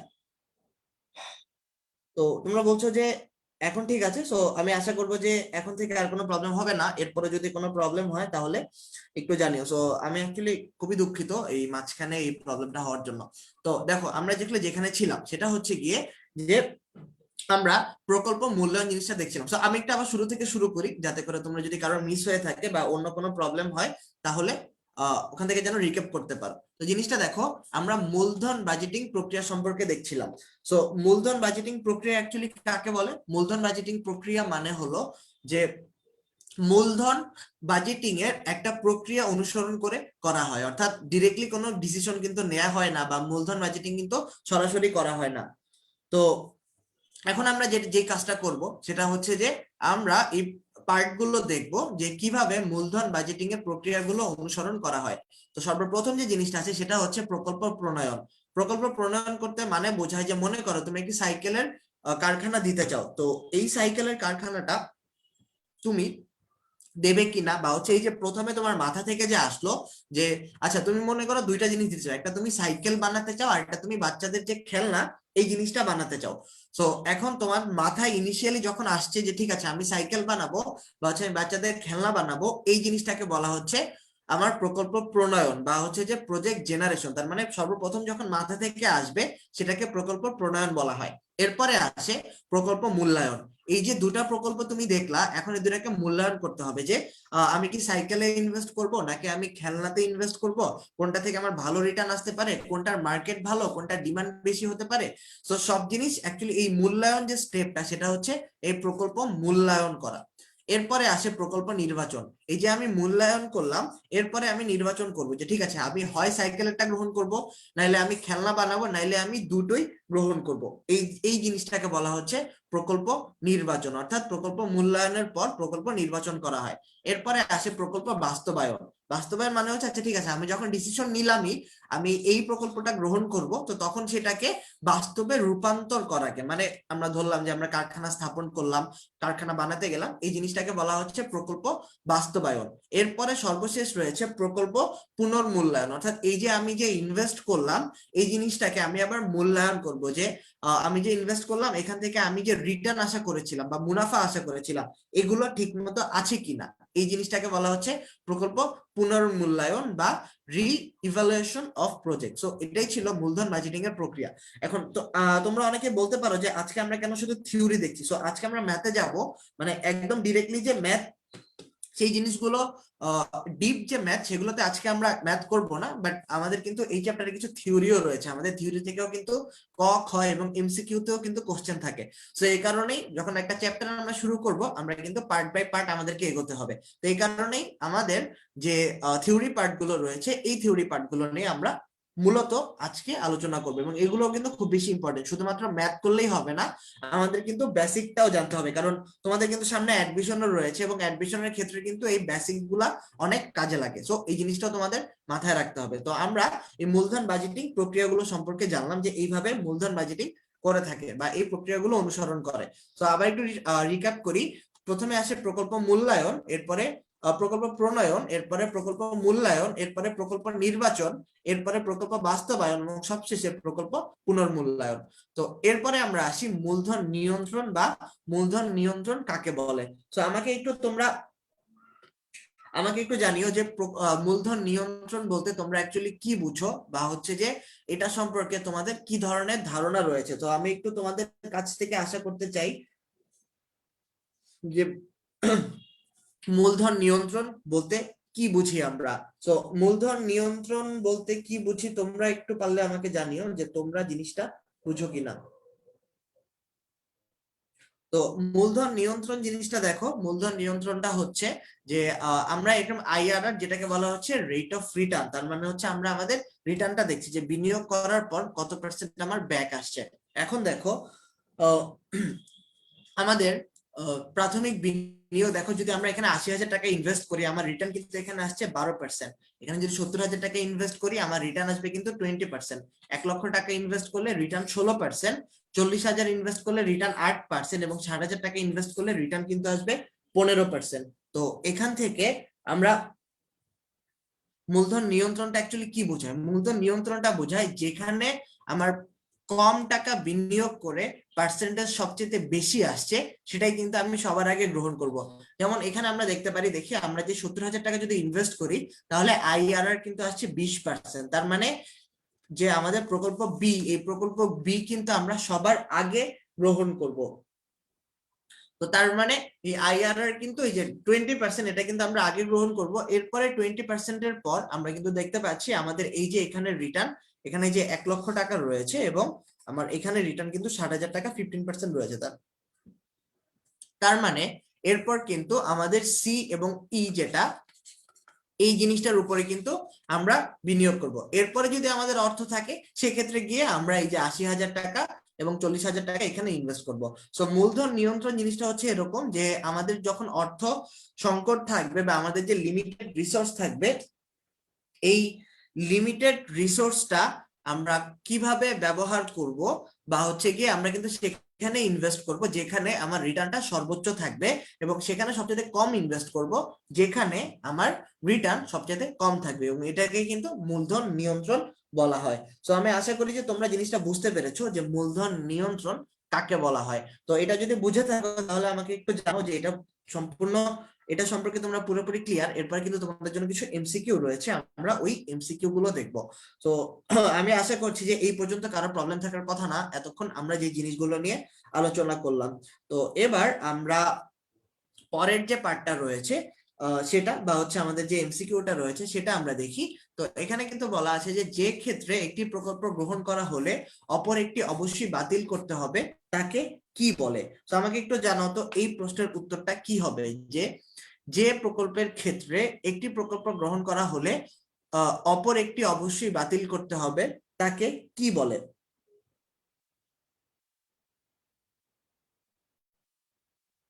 তো তোমরা বলছো যে এখন ঠিক আছে। সো আমি আশা করবো যে এখন থেকে আর কোনো প্রবলেম হবে না, এরপরে যদি কোনো প্রবলেম হয় তাহলে একটু জানিও। সো আমি অ্যাকচুয়ালি খুবই দুঃখিত এই মাঝখানে এই প্রবলেমটা হওয়ার জন্য। তো দেখো আমরা যেখানে যেখানে ছিলাম সেটা হচ্ছে গিয়ে যে আমরা প্রকল্প মূল্যায়ন জিনিসটা দেখছিলাম। তো আমি একটা আবার শুরু থেকে শুরু করি, যাতে করে তোমরা যদি কারোর মিস হয়ে থাকে বা অন্য কোনো প্রবলেম হয় তাহলে ওখান থেকে যেন রিক্যাপ করতে পারো। তো জিনিসটা দেখো, আমরা মূলধন বাজেটিং প্রক্রিয়া সম্পর্কে দেখছিলাম। সো মূলধন বাজেটিং প্রক্রিয়া অ্যাকচুয়ালি কাকে বলে? মূলধন বাজেটিং প্রক্রিয়া মানে হলো যে মূলধন বাজেটিং এর একটা প্রক্রিয়া অনুসরণ করে করা হয়, অর্থাৎ ডিরেক্টলি কোনো ডিসিশন কিন্তু নেওয়া হয় না, বা মূলধন বাজেটিং কিন্তু সরাসরি করা হয় না। তো এখন আমরা যে কাজটা করব সেটা হচ্ছে যে আমরা এই পার্টগুলো দেখব যে কিভাবে মূলধন বাজেটিং এর প্রক্রিয়াগুলো অনুসরণ করা হয়। তো সর্বপ্রথম যে জিনিসটা আছে সেটা হচ্ছে প্রকল্প প্রণয়ন। প্রকল্প প্রণয়ন করতে মানে বোঝায় যে, মনে করো তুমি একটি সাইকেলের কারখানা দিতে চাও, তো এই সাইকেলের কারখানাটা তুমি দেবে কিনা, বা হচ্ছে এই যে প্রথমে তোমার মাথা থেকে যে আসলো যে আচ্ছা তুমি মনে করো দুইটা জিনিস দিতে চাও, একটা তুমি সাইকেল বানাতে চাও আর একটা তুমি বাচ্চাদের যে খেলনা এই জিনিসটা বানাতে চাও। তো এখন তোমার মাথায় ইনিশিয়ালি যখন আসছে যে ঠিক আছে আমি সাইকেল বানাবো বা হচ্ছে আমি বাচ্চাদের খেলনা বানাবো, এই জিনিসটাকে বলা হচ্ছে আমার প্রকল্প প্রণয়ন বা হচ্ছে যে প্রজেক্ট জেনারেশন। তার মানে সর্বপ্রথম যখন মাথা থেকে আসবে সেটাকে প্রকল্প প্রণয়ন বলা হয়। এরপরে আসে প্রকল্প মূল্যায়ন। এই যে দুটা প্রকল্প তুমি দেখলা, এখন এই দুটাকে মূল্যায়ন করতে হবে যে আমি কি সাইকেলে ইনভেস্ট করব নাকি আমি খেলনাতে ইনভেস্ট করব, কোনটা থেকে আমার ভালো রিটার্ন আসতে পারে, কোনটার মার্কেট ভালো, কোনটা ডিমান্ড বেশি হতে পারে। তো সব জিনিস অ্যাকচুয়ালি এই মূল্যায়ন যে স্টেপটা সেটা হচ্ছে এই প্রকল্প মূল্যায়ন করা। এরপরে আসে প্রকল্প নির্বাচন। এই যে আমি মূল্যায়ন করলাম, এরপরে আমি নির্বাচন করব যে ঠিক আছে আমি হয় সাইকেলেরটা গ্রহণ করব, নাইলে আমি খেলনা বানাবো, নাইলে আমি দুটোই গ্রহণ করব। এই এই জিনিসটাকে বলা হচ্ছে প্রকল্প নির্বাচন, অর্থাৎ প্রকল্প মূল্যায়নের পর প্রকল্প নির্বাচন করা হয়। এরপরে আসে প্রকল্প বাস্তবায়ন। বাস্তবায়ন মানে হচ্ছে আচ্ছা ঠিক আছে আমি যখন ডিসিশন নিলামই আমি এই প্রকল্পটা গ্রহণ করব, তো তখন সেটাকে বাস্তবে রূপান্তর করাকে, মানে আমরা ধরলাম যে আমরা কারখানা স্থাপন করলাম, কারখানা বানাতে গেলাম, এই জিনিসটাকে বলা হচ্ছে প্রকল্প বাস্তবায়ন। এরপরে সর্বশেষ রয়েছে প্রকল্প পুনর্মূল্যায়ন, অর্থাৎ এই যে আমি যে ইনভেস্ট করলাম এই জিনিসটাকে আমি আবার মূল্যায়ন করব যে আমি যে ইনভেস্ট করলাম এখান থেকে আমি যে রিটার্ন আশা করেছিলাম বা মুনাফা আশা করেছিলাম এগুলো ঠিক মতো আছে কিনা, এই জিনিসটাকে বলা হচ্ছে প্রকল্প পুনর্মূল্যায়ন বা রি ইভালুয়েশন অফ প্রজেক্ট। সো এটাই ছিল মূলধন বাজেটিং এর প্রক্রিয়া। এখন তো তোমরা অনেকে বলতে পারো যে আজকে আমরা কেন শুধু থিওরি দেখছি। সো আজকে আমরা ম্যাথে যাব, মানে একদম ডিরেক্টলি যে ম্যাথ সেই জিনিসগুলো ডিপ যে ম্যাথ সেগুলোতে আজকে আমরা ম্যাথ করব না, বাট আমাদের কিন্তু এই চ্যাপ্টারে কিছু থিওরিও রয়েছে, আমাদের থিওরি থেকেও কিন্তু ক খ এবং এমসিকিউ তেও কিন্তু কোশ্চেন থাকে। তো এই কারণেই যখন একটা চ্যাপ্টার আমরা শুরু করব আমরা কিন্তু পার্ট বাই পার্ট আমাদেরকে এগোতে হবে। তো এই কারণেই আমাদের যে থিওরি পার্ট গুলো রয়েছে এই থিওরি পার্ট গুলো নিয়ে আমরা মূলত আজকে আলোচনা করবো, এবং এগুলো কিন্তু খুব বেশি ইম্পর্টেন্ট। শুধুমাত্র ম্যাথ করলেই হবে না, আমাদের কিন্তু বেসিকটাও জানতে হবে, কারণ তোমাদের কিন্তু সামনে অ্যাডমিশনও রয়েছে এবং অ্যাডমিশনের ক্ষেত্রে কিন্তু এই বেসিক গুলা অনেক কাজে লাগে। সো এই জিনিসটা তোমাদের মাথায় রাখতে হবে। তো আমরা এই মূলধন বাজেটিং প্রক্রিয়াগুলো সম্পর্কে জানলাম যে এইভাবে মূলধন বাজেটিং করে থাকে বা এই প্রক্রিয়াগুলো অনুসরণ করে। তো আবার একটু রিক্যাপ করি। প্রথমে আসে প্রকল্প মূল্যায়ন, এরপরে প্রকল্প প্রণয়ন, এরপরে প্রকল্প মূল্যায়ন, এরপরে প্রকল্প নির্বাচন, এরপরে প্রকল্প বাস্তবায়ন এবং সবশেষে প্রকল্প পুনর্মূল্যায়ন। তো এরপরে আমরা আসি মূলধন নিয়ন্ত্রণ বা মূলধন নিয়ন্ত্রণ কাকে বলে। তো আমাকে একটু জানিও যে মূলধন নিয়ন্ত্রণ বলতে তোমরা অ্যাকচুয়ালি কি বুঝো, বা হচ্ছে যে এটা সম্পর্কে তোমাদের কি ধরনের ধারণা রয়েছে। তো আমি একটু তোমাদের কাছ থেকে আশা করতে চাই যে মূলধন নিয়ন্ত্রণ বলতে কি বুঝি আমরা। তো মূলধন নিয়ন্ত্রণ বলতে কি বুঝি তোমরা একটু পারলে আমাকে জানিও যে তোমরা জিনিসটা বুঝো কিনা। তো মূলধন নিয়ন্ত্রণ জিনিসটা দেখো, মূলধন নিয়ন্ত্রণটা হচ্ছে যে আমরা এরকম আইআরআর যেটাকে বলা হচ্ছে রেট অফ রিটার্ন, তার মানে হচ্ছে আমরা আমাদের রিটার্নটা দেখছি যে বিনিয়োগ করার পর কত পার্সেন্ট আমার ব্যাক আসছে। এখন দেখো আমাদের প্রাথমিক বিনিয়োগ দেখো, যদি আমরা এখানে ৮০,০০০ টাকা ইনভেস্ট করি আমার রিটার্ন কিন্তু এখানে আসছে ১২%। এখানে যদি ৭০,০০০ টাকা ইনভেস্ট করি আমার রিটার্ন আসবে কিন্তু 20%। ১,০০,০০০ টাকা ইনভেস্ট করলে রিটার্ন ১৬%, ৪০,০০০ ইনভেস্ট করলে রিটার্ন ৮% এবং ৬০,০০০ টাকা ইনভেস্ট করলে রিটার্ন কিন্তু আসবে ১৫%। তো এখান থেকে আমরা মূলধন নিয়ন্ত্রণটা অ্যাকচুয়ালি কি বোঝায়? মূলধন নিয়ন্ত্রণটা বোঝায় যেখানে আমার কম টাকা বিনিয়োগ করে পার্সেন্টেজ সবচেয়ে বেশি আসছে সেটাই কিন্তু আমি সবার আগে গ্রহণ করব। যেমন এখানে আমরা দেখতে পারি, দেখি আমরা যে ৭০,০০০ টাকা যদি ইনভেস্ট করি তাহলে আইআরআর কিন্তু আসছে 20%। তার মানে যে আমাদের প্রকল্প বি, এই প্রকল্প বি কিন্তু আমরা সবার আগে গ্রহণ করব। তো তার মানে এই আইআরআর কিন্তু এই যে 20% এটা কিন্তু আমরা আগে গ্রহণ করব, এরপরে 20%-এর পর আমরা কিন্তু দেখতে পাচ্ছি আমাদের এই যে এখানে রিটার্ন, এখানে যে 1 লক্ষ টাকা রয়েছে এবং আমার এখানে রিটার্ন কিন্তু 60,000 টাকা 15% রয়েছে। তার মানে এরপর কিন্তু আমাদের সি এবং ই যেটা, এই জিনিসটার উপরে কিন্তু আমরা বিনিয়োগ করব। এরপরে যদি আমাদের অর্থ থাকে সেক্ষেত্রে গিয়ে আমরা এই যে 80,000 টাকা এবং 40,000 টাকা এখানে ইনভেস্ট করব। সো মূলধন নিয়ন্ত্রণ জিনিসটা হচ্ছে এরকম যে আমাদের যখন অর্থ সংকট থাকবে বা আমাদের যে লিমিটেড রিসোর্স থাকবে, এই লিমিটেড রিসোর্সটা আমরা কিভাবে ব্যবহার করব বা হচ্ছে গিয়ে আমরা কিন্তু সেখানে ইনভেস্ট করব যেখানে আমার রিটার্নটা সর্বোচ্চ থাকবে, এবং সেখানে সবচেয়ে কম ইনভেস্ট করব যেখানে আমার রিটার্ন সবচেয়ে কম থাকবে, এবং এটাকে কিন্তু মূলধন নিয়ন্ত্রণ বলা হয়। তো আমি আশা করি যে তোমরা জিনিসটা বুঝতে পেরেছো যে মূলধন নিয়ন্ত্রণ কাকে বলা হয়। তো এটা যদি বুঝে থাকো তাহলে আমাকে একটু জানো যে সম্পূর্ণ এটা সম্পর্কে তোমরা পুরোপুরি ক্লিয়ার। এরপর কিন্তু তোমাদের জন্য কিছু এমসিকিউ রয়েছে, আমরা ওই এমসিকিউ গুলো দেখবো। তো আমি আশা করছি যে এই পর্যন্ত কারো প্রবলেম থাকার কথা না, এতক্ষণ আমরা যে জিনিসগুলো নিয়ে আলোচনা করলাম। তো এবার আমরা পরের যে পার্টটা রয়েছে সেটা বা হচ্ছে আমাদের যে এমসিকিউটা রয়েছে সেটা আমরা দেখি। তো এখানে কিন্তু বলা আছে যে যে ক্ষেত্রে একটি প্রকল্প গ্রহণ করা হলে অপর একটি অবশ্যই বাতিল করতে হবে তাকে কি বলে। তো আমাকে একটু জানাও তো এই প্রশ্নের উত্তরটা কি হবে, যে যে প্রকল্পের ক্ষেত্রে একটি প্রকল্প গ্রহণ করা হলে অপর একটি অবশ্যই বাতিল করতে হবে তাকে কি বলে।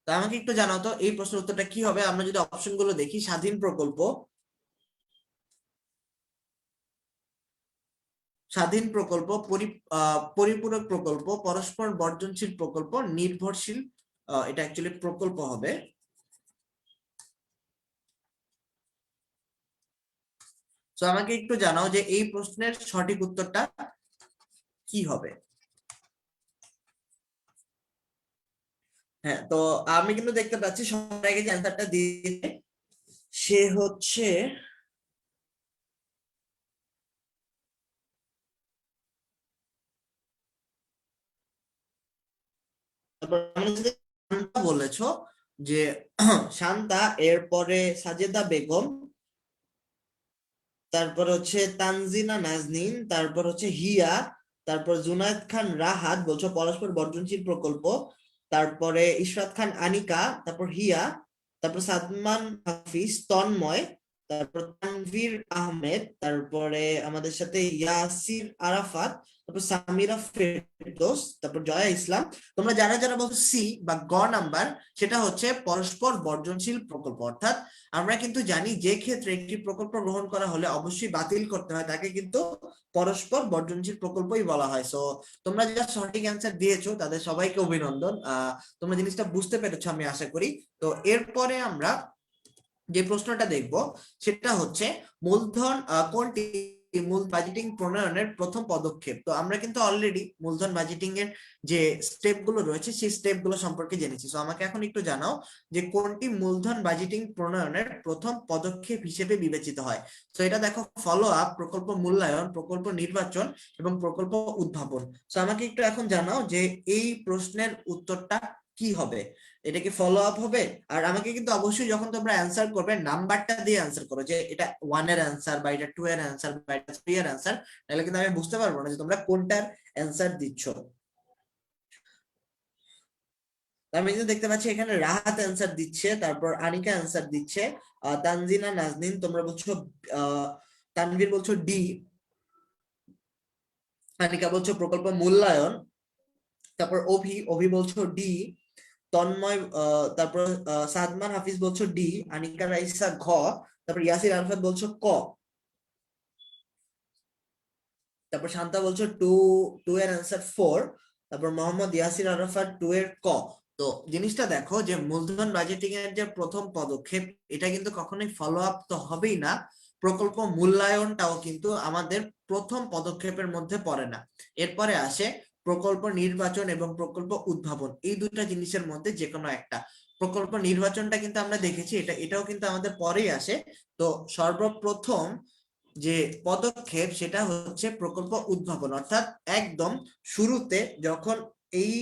তা আমাকে একটু জানাও তো এই প্রশ্নের উত্তরটা কি হবে। আমরা যদি অপশন গুলো দেখি, স্বাধীন প্রকল্প, স্বাধীন প্রকল্প, পরিপূরক প্রকল্প, পরস্পর বর্জনশীল প্রকল্প, নির্ভরশীল, এটা অ্যাকচুয়ালি প্রকল্প হবে। তো আমাকে একটু জানাও যে এই প্রশ্নের সঠিক উত্তরটা কি হবে। হ্যাঁ, তো আমি কিন্তু দেখতে পাচ্ছি সবার আগে যে অ্যান্সারটা দিয়েছে সে হচ্ছে বলেছো যে শান্তা, এরপরে সাজেদা বেগম, তারপর হচ্ছে তানজিনা নাজনীন, তারপর হচ্ছে হিয়া, তারপর জুনায়েদ খান রাহাত বলছো পরস্পর বর্জনশীল প্রকল্প, তারপরে ইশরাত খান আনিকা, তারপর হিয়া, তারপর সাদমান হাফিজ তন্ময়, তারপর তানভীর আহমেদ, তারপরে আমাদের সাথে ইয়াসির আরাফাত, তারপর সামিরা ফেরদৌস, তারপর জয়া ইসলাম। তোমরা যারা যারা বলছো সি বা গ নাম্বার, সেটা হচ্ছে পরস্পর বর্জনশীল প্রকল্প। অর্থাৎ আমরা কিন্তু জানি যে ক্ষেত্রে একটি প্রকল্প গ্রহণ করা হলে অবশ্যই বাতিল করতে হয় তাকে কিন্তু পরস্পর বর্জনশীল প্রকল্পই বলা হয়। সো তোমরা যারা সঠিক অ্যান্সার দিয়েছো তাদের সবাইকে অভিনন্দন। তোমরা জিনিসটা বুঝতে পেরেছো আমি আশা করি। তো এরপরে আমরা যে প্রশ্নটা দেখব সেটা হচ্ছে মূলধন কোনটি মূল বাজেটিং প্রণয়নের প্রথম পদক্ষেপ। তো আমরা কিন্তু অলরেডি মূলধন বাজেটিং এর যে স্টেপ গুলো রয়েছে সেই স্টেপ গুলো সম্পর্কে জেনেছি। তো আমাকে এখন একটু জানাও যে কোনটি মূলধন বাজেটিং প্রণয়নের প্রথম পদক্ষেপ হিসেবে বিবেচিত হয়। তো এটা দেখো, ফলো আপ, প্রকল্প মূল্যায়ন, প্রকল্প নির্বাচন এবং প্রকল্প উদ্ভাবন। তো আমাকে একটু এখন জানাও যে এই প্রশ্নের উত্তরটা কি হবে। এটা কি ফলো আপ হবে? আর আমাকে কিন্তু অবশ্যই যখন তোমরা অ্যান্সার করবে নাম্বারটা দিয়ে অ্যান্সার করো, যে এটা 1 এর অ্যান্সার বা এটা 2 এর অ্যান্সার বা এটা 3 এর অ্যান্সার, তাহলে কিন্তু আমি বুঝতে পারবো না যে তোমরা কোনটার অ্যান্সার দিচ্ছ। আমি কিন্তু দেখতে পাচ্ছি এখানে রাহাত অ্যান্সার দিচ্ছে, তারপর আনিকা অ্যান্সার দিচ্ছে, তানজিনা নাজনীন তোমরা বলছো, আহ তানভীর বলছো ডি, আনিকা বলছো প্রকল্প মূল্যায়ন, তারপর অভি বলছো ডি, তন্ময় তারপর সাদমান হাফিজ বলছো ডি, আনিকা রাইসা ঘ, তারপর ইয়াসির আরাফাত বলছো ক, তারপর শান্তা বলছো টু, টু এর অ্যান্সার 4, তারপর মোহাম্মদ ইয়াসির আরাফাত 2 এর ক। তো জিনিসটা দেখো যে মূলধন বাজেটিং এর যে প্রথম পদক্ষেপ, এটা কিন্তু কখনোই ফলো আপ তো হবেই না। প্রকল্প মূল্যায়নটাও কিন্তু আমাদের প্রথম পদক্ষেপের মধ্যে পড়ে না। এরপরে আসে প্রকল্প নির্বাচন এবং প্রকল্প উদ্ভাবন, এই দুইটা জিনিসের মধ্যে যে কোনো একটা। প্রকল্প নির্বাচনটা কিন্তু আমরা দেখেছি, এটাও কিন্তু আমাদের পরেই আসে। তো সর্বপ্রথম যে পদক্ষেপ সেটা হচ্ছে প্রকল্প উদ্ভাবন, অর্থাৎ একদম শুরুতে যখন এই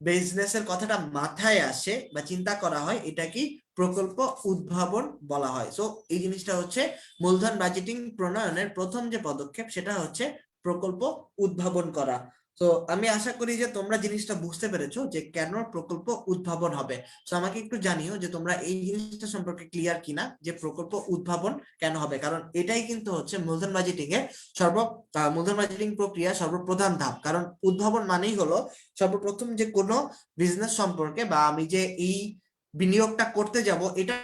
বিজনেসের কথাটা মাথায় আসে বা চিন্তা করা হয়, এটা কি প্রকল্প উদ্ভাবন বলা হয়। সো এই জিনিসটা হচ্ছে মূলধন বাজেটিং প্রণয়নের প্রথম যে পদক্ষেপ সেটা হচ্ছে প্রকল্প উদ্ভাবন করা। তো আমি আশা করি যে তোমরা জিনিসটা বুঝতে পেরেছো যে কেন প্রকল্প উদ্ভাবন হবে। তো আমাকে একটু জানিও যে তোমরা এই জিনিসটা সম্পর্কে ক্লিয়ার কিনা যে প্রকল্প উদ্ভাবন কেন হবে, কারণ এটাই কিন্তু হচ্ছে মূলধন বাজেটিং এর মূলধন বাজেটিং প্রক্রিয়া সর্বপ্রধান ধাপ। কারণ উদ্ভাবন মানেই হলো সর্বপ্রথম যে কোনো বিজনেস সম্পর্কে বা আমি যে এই বিনিয়োগটা করতে যাব এটা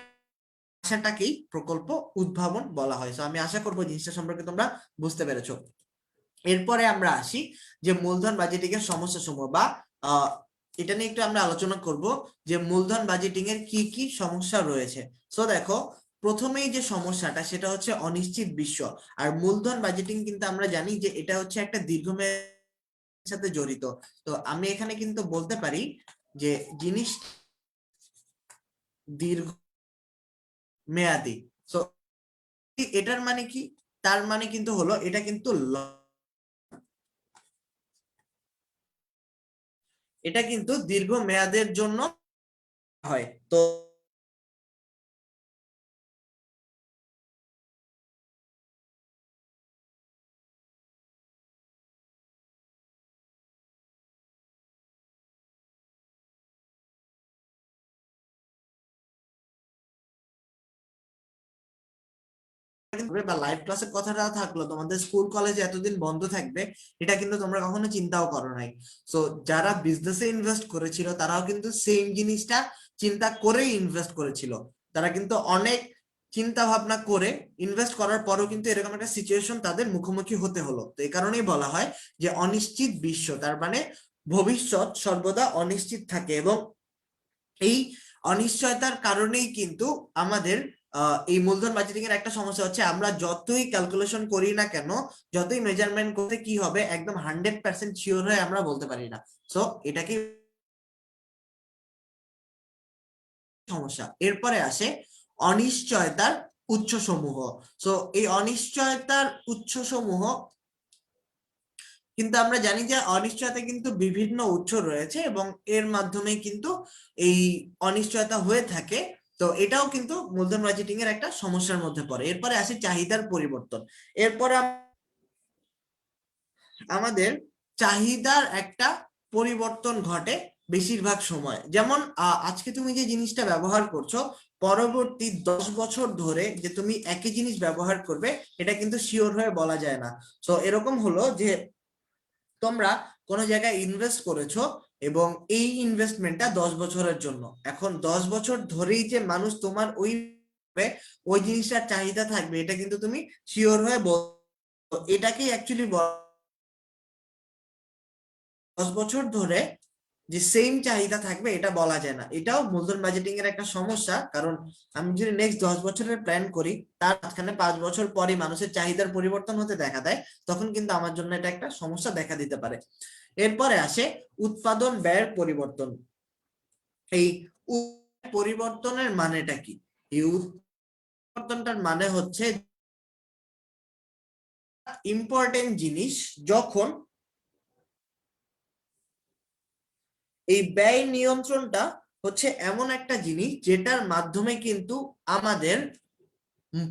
সেটাকেই প্রকল্প উদ্ভাবন বলা হয়। তো আমি আশা করবো জিনিসটা সম্পর্কে তোমরা বুঝতে পেরেছো। এরপরে আমরা আসি যে মূলধন বাজেটিং এর সমস্যা সমূহ বা এটা নিয়ে একটু আমরা আলোচনা করব যে মূলধন বাজেটিং এর কি কি সমস্যা রয়েছে। সো দেখো, প্রথমেই যে সমস্যাটা সেটা হচ্ছে অনিশ্চিত বিশ্ব। আর মূলধন বাজেটিং কিন্তু আমরা জানি যে এটা হচ্ছে একটা দীর্ঘমেয়াদের সাথে জড়িত। তো আমি এখানে কিন্তু বলতে পারি যে জিনিস দীর্ঘ মেয়াদি। সো এটার মানে কি? তার মানে কিন্তু হলো এটা কিন্তু এটা কিন্তু দীর্ঘ মেয়াদের জন্য হয়। তো বা লাইভ ক্লাসের কথাটা থাকলো, তোমাদের স্কুল কলেজ এতদিন বন্ধ থাকবে এটা কিন্তু তোমরা কখনো চিন্তাও করো নাই। তো যারা বিজনেসে ইনভেস্ট করেছিল তারাও কিন্তু সেম জিনিসটা চিন্তা করে ইনভেস্ট করেছিল। তারা কিন্তু অনেক চিন্তা ভাবনা করে ইনভেস্ট করার পরও কিন্তু এরকম একটা সিচুয়েশন তাদের মুখোমুখি হতে হলো। তো এই কারণেই বলা হয় যে অনিশ্চিত বিশ্ব, তার মানে ভবিষ্যৎ সর্বদা অনিশ্চিত থাকে। এবং এই অনিশ্চয়তার কারণেই কিন্তু আমাদের এই মূলধন বাজেটিং এর একটা সমস্যা হচ্ছে আমরা যতই ক্যালকুলেশন করি না কেন, যতই মেজারমেন্ট করতে কি হবে একদম 100% শিওর হয়ে আমরা বলতে পারি না। সো এটা কি সমস্যা। এরপরে আসে অনিশ্চয়তার উৎস সমূহ। সো এই অনিশ্চয়তার উৎস সমূহ কিন্তু আমরা জানি যে অনিশ্চয়তা কিন্তু বিভিন্ন উৎস রয়েছে এবং এর মাধ্যমে কিন্তু এই অনিশ্চয়তা হয়ে থাকে। তো এটাও কিন্তু মূলধন বাজেটিং এর একটা সমস্যার মধ্যে পড়ে। এরপরে আসে চাহিদার পরিবর্তন। এরপরে আমাদের চাহিদার একটা পরিবর্তন ঘটে বেশিরভাগ সময়। যেমন আজকে তুমি যে জিনিসটা ব্যবহার করছো, পরবর্তী 10 বছর ধরে যে তুমি একই জিনিস ব্যবহার করবে এটা কিন্তু শিওর হয়ে বলা যায় না। তো এরকম হলো যে তোমরা কোনো জায়গায় ইনভেস্ট করেছো এবং এই ইনভেস্টমেন্টটা 10 বছরের জন্য। এখন 10 বছর ধরেই যে মানুষ তোমার ওই জিনিসটার চাহিদা থাকবে এটা কিন্তু তুমি শিওর হয়ে এটাকেই অ্যাকচুয়ালি 10 বছর ধরে যে সেম চাহিদা থাকবে এটা বলা যায় না। এটাও মূলধন বাজেটিং এর একটা সমস্যা। কারণ আমি যদি নেক্সট 10 বছরের প্ল্যান করি, তার মাঝখানে 5 বছর পরে মানুষের চাহিদার পরিবর্তন হতে দেখা দেয়, তখন কিন্তু আমার জন্য এটা একটা সমস্যা দেখা দিতে পারে। এরপরে আসে উৎপাদন ব্যয়ের পরিবর্তন। এই পরিবর্তনের মানেটা কি? এই পরিবর্তনটার মানে হচ্ছে ইম্পর্টেন্ট জিনিস যখন এই ব্যয় নিয়ন্ত্রণটা হচ্ছে এমন একটা জিনিস যেটার মাধ্যমে কিন্তু আমাদের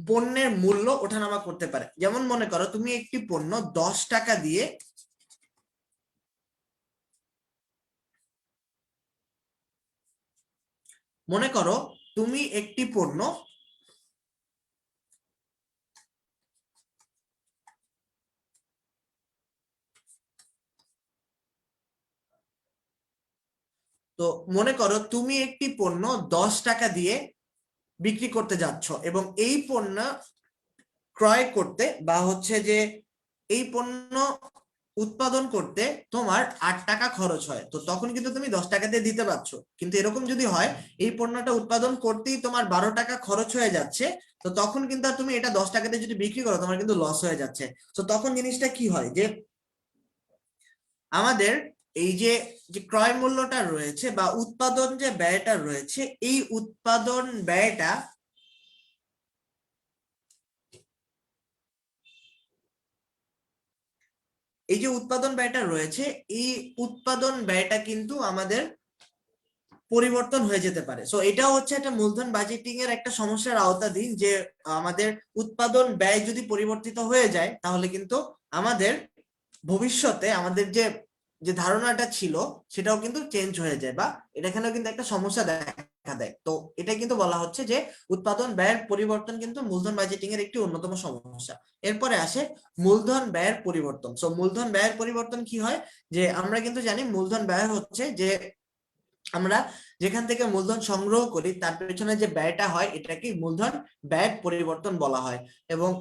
পণ্যের মূল্য ওঠানামা করতে পারে। যেমন মনে করো তুমি একটি পণ্য 10 টাকা দিয়ে মনে করো তুমি একটি পণ্য তো মনে করো তুমি একটি পণ্য 10 টাকা দিয়ে বিক্রি করতে যাচ্ছ এবং এই পণ্য ক্রয় করতে বা হচ্ছে যে এই পণ্য উৎপাদন করতে তোমার 8 টাকা খরচ হয়। তো তখন কিন্তু তুমি 10 টাকা দিয়ে দিতে পারছো। কিন্তু এরকম যদি হয় এই পণ্যটা উৎপাদন করতেই তোমার 12 টাকা খরচ হয়ে যাচ্ছে, তো তখন কিন্তু আর তুমি এটা 10 টাকা দিয়ে যদি বিক্রি করো তোমার কিন্তু লস হয়ে যাচ্ছে। তো তখন জিনিসটা কি হয় যে আমাদের এই যে যে ক্রয় মূল্যটা রয়েছে বা উৎপাদন যে ব্যয়টা রয়েছে, এই উৎপাদন ব্যয়টা এই যে উৎপাদন ব্যয়টা রয়েছে এই উৎপাদন ব্যয়টা কিন্তু আমাদের পরিবর্তন হয়ে যেতে পারে। সো এটাও হচ্ছে একটা মূলধন বাজেটিং এর একটা সমস্যার আওতাধীন, যে আমাদের উৎপাদন ব্যয় যদি পরিবর্তিত হয়ে যায় তাহলে কিন্তু আমাদের ভবিষ্যতে আমাদের যে যে ধারণাটা ছিল সেটাও কিন্তু চেঞ্জ হয়ে যায়, বা এখানেও কিন্তু একটা সমস্যা দেখা দেয়। তো এটা কিন্তু বলা হচ্ছে যে উৎপাদন ব্যয়ের পরিবর্তন কিন্তু মূলধন বাজেটিং এর একটি অন্যতম সমস্যা। এরপরে আসে মূলধন ব্যয়ের পরিবর্তন। সো মূলধন ব্যয়ের পরিবর্তন কি হয়, যে আমরা কিন্তু জানি মূলধন ব্যয় হচ্ছে যে আমরা যেখান থেকে মূলধন সংগ্রহ করি তার পেছনে যে ব্যয়টা হয় এটাকে মূলধন ব্যয়ের পরিবর্তন বলা হয়। এবং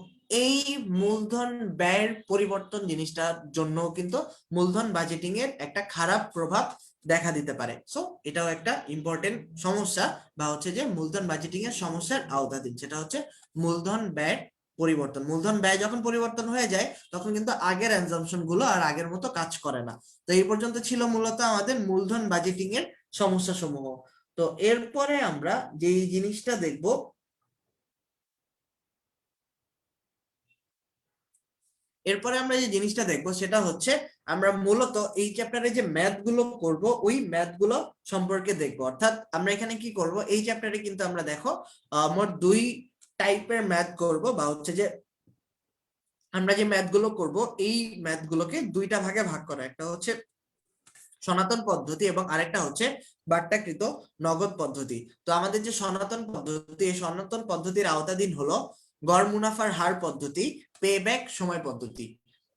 এই মূলধন ব্যয়ের পরিবর্তন জিনিসটার জন্য কিন্তু মূলধন বাজেটিং এর একটা খারাপ প্রভাব দেখা দিতে পারে। সো এটাও একটা ইম্পর্টেন্ট সমস্যা, বা হচ্ছে যে মূলধন বাজেটিং এর সমস্যার আওতাধীন, সেটা হচ্ছে মূলধন ব্যয়ের পরিবর্তন। মূলধন ব্যয় যখন পরিবর্তন হয়ে যায় তখন কিন্তু আগের অ্যাজাম্পশন গুলো আর আগের মতো কাজ করে না। তো এই পর্যন্ত ছিল মূলত আমাদের মূলধন বাজেটিং এর সমস্যা সমূহ। তো এরপরে আমরা যে জিনিসটা দেখব, এরপরে আমরা যে জিনিসটা দেখবো সেটা হচ্ছে আমরা মূলত এই চ্যাপ্টারে যে ম্যাথ গুলো করব ওই ম্যাথ গুলো সম্পর্কে দেখবো। অর্থাৎ আমরা এখানে কি করব, এই চ্যাপ্টারে কিন্তু আমরা দেখো মোট দুই টাইপের ম্যাথ করব, বা হচ্ছে যে আমরা যে ম্যাথ গুলো করব এই ম্যাথ গুলোকে দুইটা ভাগে ভাগ করা, একটা হচ্ছে সনাতন পদ্ধতি এবং আরেকটা হচ্ছে বাট্টাকৃত নগদ পদ্ধতি। তো আমাদের যে সনাতন পদ্ধতি, এই সনাতন পদ্ধতির আওতাধীন হলো গড় মুনাফার হার পদ্ধতি, পেব্যাক সময় পদ্ধতি।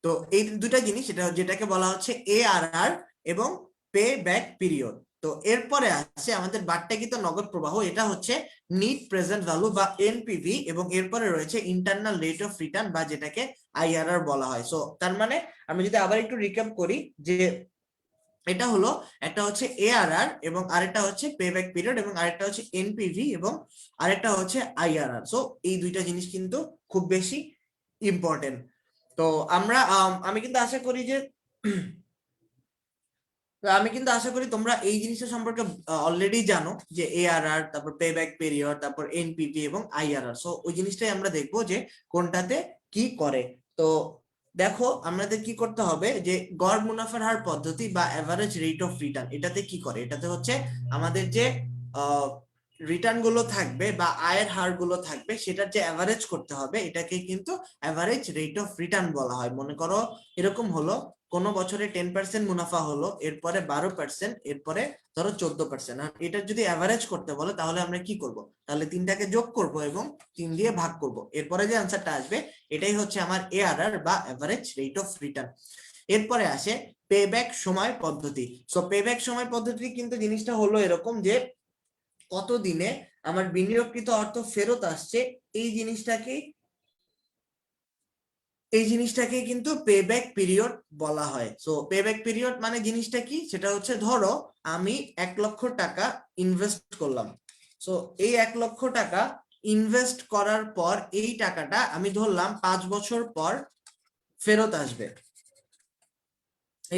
তো এই দুটা জিনিস, যেটাকে বলা হচ্ছে ARR এবং পে ব্যাক পিরিয়ড। তো এরপরে আছে আমাদের বাট্টাকৃত নগদ প্রবাহ, এটা হচ্ছে নিট প্রেজেন্ট ভ্যালু বা NPV, এবং এরপরে রয়েছে ইন্টারনাল রেট অফ রিটার্ন বা যেটাকে IRR বলা হয়। সো তার মানে আমি যদি আবার একটু রিক্যাপ করি, যে এটা হলো একটা হচ্ছে ARR এবং আরেকটা হচ্ছে পেব্যাক পিরিয়ড এবং আরেকটা হচ্ছে NPV এবং আরেকটা হচ্ছে IRR। সো এই দুইটা জিনিস কিন্তু খুব বেশি ইম্পর্টেন্ট। তো আমি কিন্তু আশা করি যে তোমরা এই জিনিসটা সম্পর্কে অলরেডি জানো, যে ARR, তারপর পেব্যাক পিরিয়ড, তারপর NPV এবং IRR। সো ওই জিনিসটাই আমরা দেখবো যে কোনটাতে কি করে। তো দেখো আমাদের কি করতে হবে, যে গড় মুনাফার হার পদ্ধতি বা এভারেজ রেট অফ রিটার্ন, এটাতে কি করে, এটাতে হচ্ছে আমাদের যে রিটার্ন গুলো থাকবে বা আয়ের হার গুলো থাকবে সেটার যে এভারেজ করতে হবে, এটাকে কিন্তু এভারেজ রেট অফ রিটার্ন বলা হয়। মনে করো এরকম হলো, কোন বছরে 10% মুনাফা হলো, এরপরে 12%, এরপরে ধরো 14%, আর এটা যদি এভারেজ করতে বলে তাহলে আমরা কি করব, তাহলে তিনটাকে যোগ করব এবং 3 দিয়ে ভাগ করব, এরপরে যে আনসারটা আসবে এটাই হচ্ছে আমার ARR বা এভারেজ রেট অফ রিটার্ন। এরপরে আসে পেব্যাক সময় পদ্ধতি। সো পেব্যাক সময় পদ্ধতি কিন্তু জিনিসটা হলো এরকম, যে কত দিনে আমার বিনিয়োগকৃত অর্থ ফেরত আসছে, এই জিনিসটাকে কিন্তু পেব্যাক পিরিয়ড বলা হয়। সো পেব্যাক পিরিয়ড মানে জিনিসটা কি, সেটা হচ্ছে ধরো আমি 1,00,000 টাকা ইনভেস্ট করলাম। সো এই 1,00,000 টাকা ইনভেস্ট করার পর এই টাকাটা আমি ধরলাম 5 বছর পর ফেরত আসবে।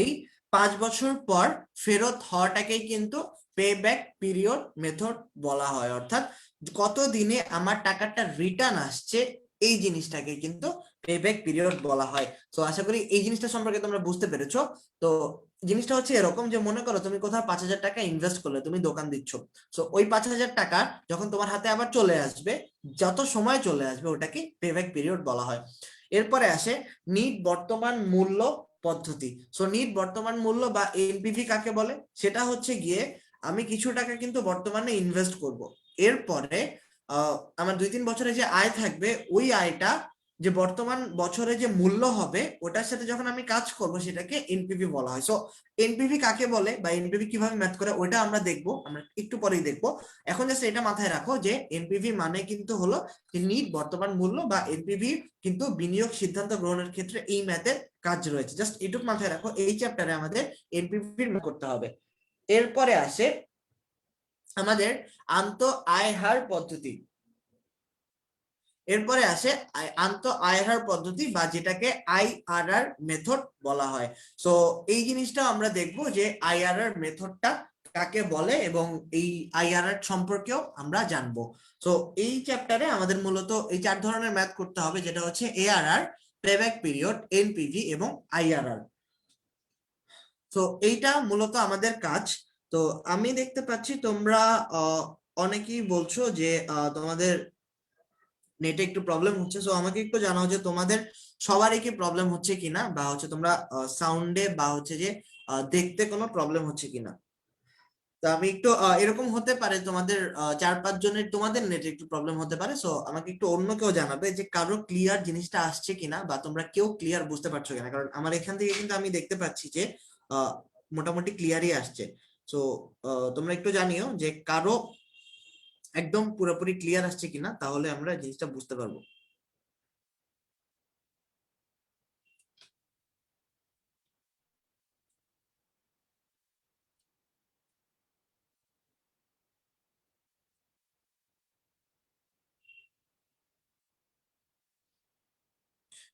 এই 5 বছর পর ফেরত হওয়াটাকেই কিন্তু পেব্যাক পিরিয়ড মেথড বলা হয়। অর্থাৎ কত দিনে আমার টাকাটা রিটার্ন আসছে এই জিনিসটাকে কিন্তু পেব্যাক পিরিয়ড বলা হয়। তো আশা করি এই জিনিসটা সম্পর্কে তোমরা বুঝতে পেরেছো। তো জিনিসটা হচ্ছে এরকম, যে মনে করো তুমি কোথাও 5,000 টাকা ইনভেস্ট করলে, তুমি দোকান দিচ্ছ। তো ওই 5,000 টাকা যখন তোমার হাতে আবার চলে আসবে, যত সময় চলে আসবে ওটাকে পেব্যাক পিরিয়ড বলা হয়। এরপরে আসে নিট বর্তমান মূল্য পদ্ধতি। সো নিট বর্তমান মূল্য বা NPV কাকে বলে, সেটা হচ্ছে গিয়ে আমি কিছু টাকা কিন্তু বর্তমানে ইনভেস্ট করব, এরপরে আমার 2-3 বছরে যে আয় থাকবে ওই আয়টা যে বর্তমান বছরে যে মূল্য হবে ওটার সাথে যখন আমি কাজ করব সেটাকে NPV বলা হয়। সো NPV কাকে বলে বা NPV কিভাবে ম্যাথ করে ওটা আমরা দেখবো, আমরা একটু পরেই দেখবো। এখন জাস্ট এটা মাথায় রাখো যে NPV মানে কিন্তু হলো নিট বর্তমান মূল্য, বা NPV কিন্তু বিনিয়োগ সিদ্ধান্ত গ্রহণের ক্ষেত্রে এই ম্যাথের কাজ রয়েছে। জাস্ট এটুকু মাথায় রাখো, এই চ্যাপ্টারে আমাদের NPV করতে হবে। এরপরে আসে আমাদের আন্ত আয় হার পদ্ধতি। এরপরে আসে আন্ত আয় হার পদ্ধতি বা যেটাকে IRR মেথড বলা হয়। সো এই জিনিসটা আমরা দেখবো যে IRR মেথডটা কাকে বলে এবং এই IRR সম্পর্কেও আমরা জানবো। সো এই চ্যাপ্টারে আমাদের মূলত এই 4 ধরনের ম্যাথ করতে হবে, যেটা হচ্ছে ARR, পেব্যাক পিরিয়ড, NPV এবং IRR। তো এইটা মূলত আমাদের কাজ। তো আমি দেখতে পাচ্ছি তোমরা অনেকেই বলছো যে তোমাদের নেটে একটু প্রবলেম হচ্ছে, সো আমাকে একটু জানাও যে তোমাদের সবারই কি প্রবলেম হচ্ছে কিনা, বা হচ্ছে তোমরা সাউন্ডে বা হচ্ছে যে দেখতে কোনো প্রবলেম হচ্ছে কিনা। তো আমি একটু এরকম হতে পারে তোমাদের 4-5 জনের তোমাদের নেটে একটু প্রবলেম হতে পারে, সো আমাকে একটু অন্য কেউ জানাবে যে কারো ক্লিয়ার জিনিসটা আসছে কিনা, বা তোমরা কেউ ক্লিয়ার বুঝতে পারছো কিনা, কারণ আমার এখান থেকে কিন্তু আমি দেখতে পাচ্ছি যে মোটামুটি ক্লিয়ারই আসছে। সো তোমরা একটু জানিও যে কারো একদম পুরোপুরি ক্লিয়ার আসছে কিনা, তাহলে আমরা জিনিসটা বুঝতে পারবো।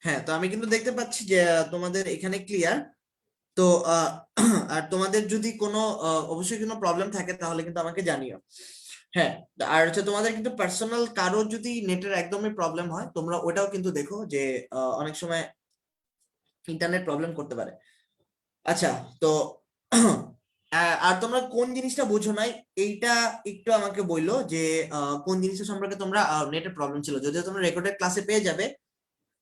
হ্যাঁ, তো আমি কিন্তু দেখতে পাচ্ছি যে তোমাদের এখানে ক্লিয়ার। তো আহ, আর তোমাদের যদি কোনো অবশ্যই কোনো প্রবলেম থাকে তাহলে কিন্তু আমাকে জানিও। হ্যাঁ, আর হচ্ছে তোমাদের কিন্তু পার্সোনাল কারো যদি নেটের একদমই প্রবলেম হয়, তোমরা ওটাও কিন্তু দেখো যে অনেক সময় ইন্টারনেট প্রবলেম করতে পারে। আচ্ছা, তো আর তোমরা কোন জিনিসটা বুঝো নাই এইটা একটু আমাকে বললো যে কোন জিনিসটা সম্পর্কে তোমরা নেটের প্রবলেম ছিল, যদিও তোমরা রেকর্ডেড ক্লাসে পেয়ে যাবে।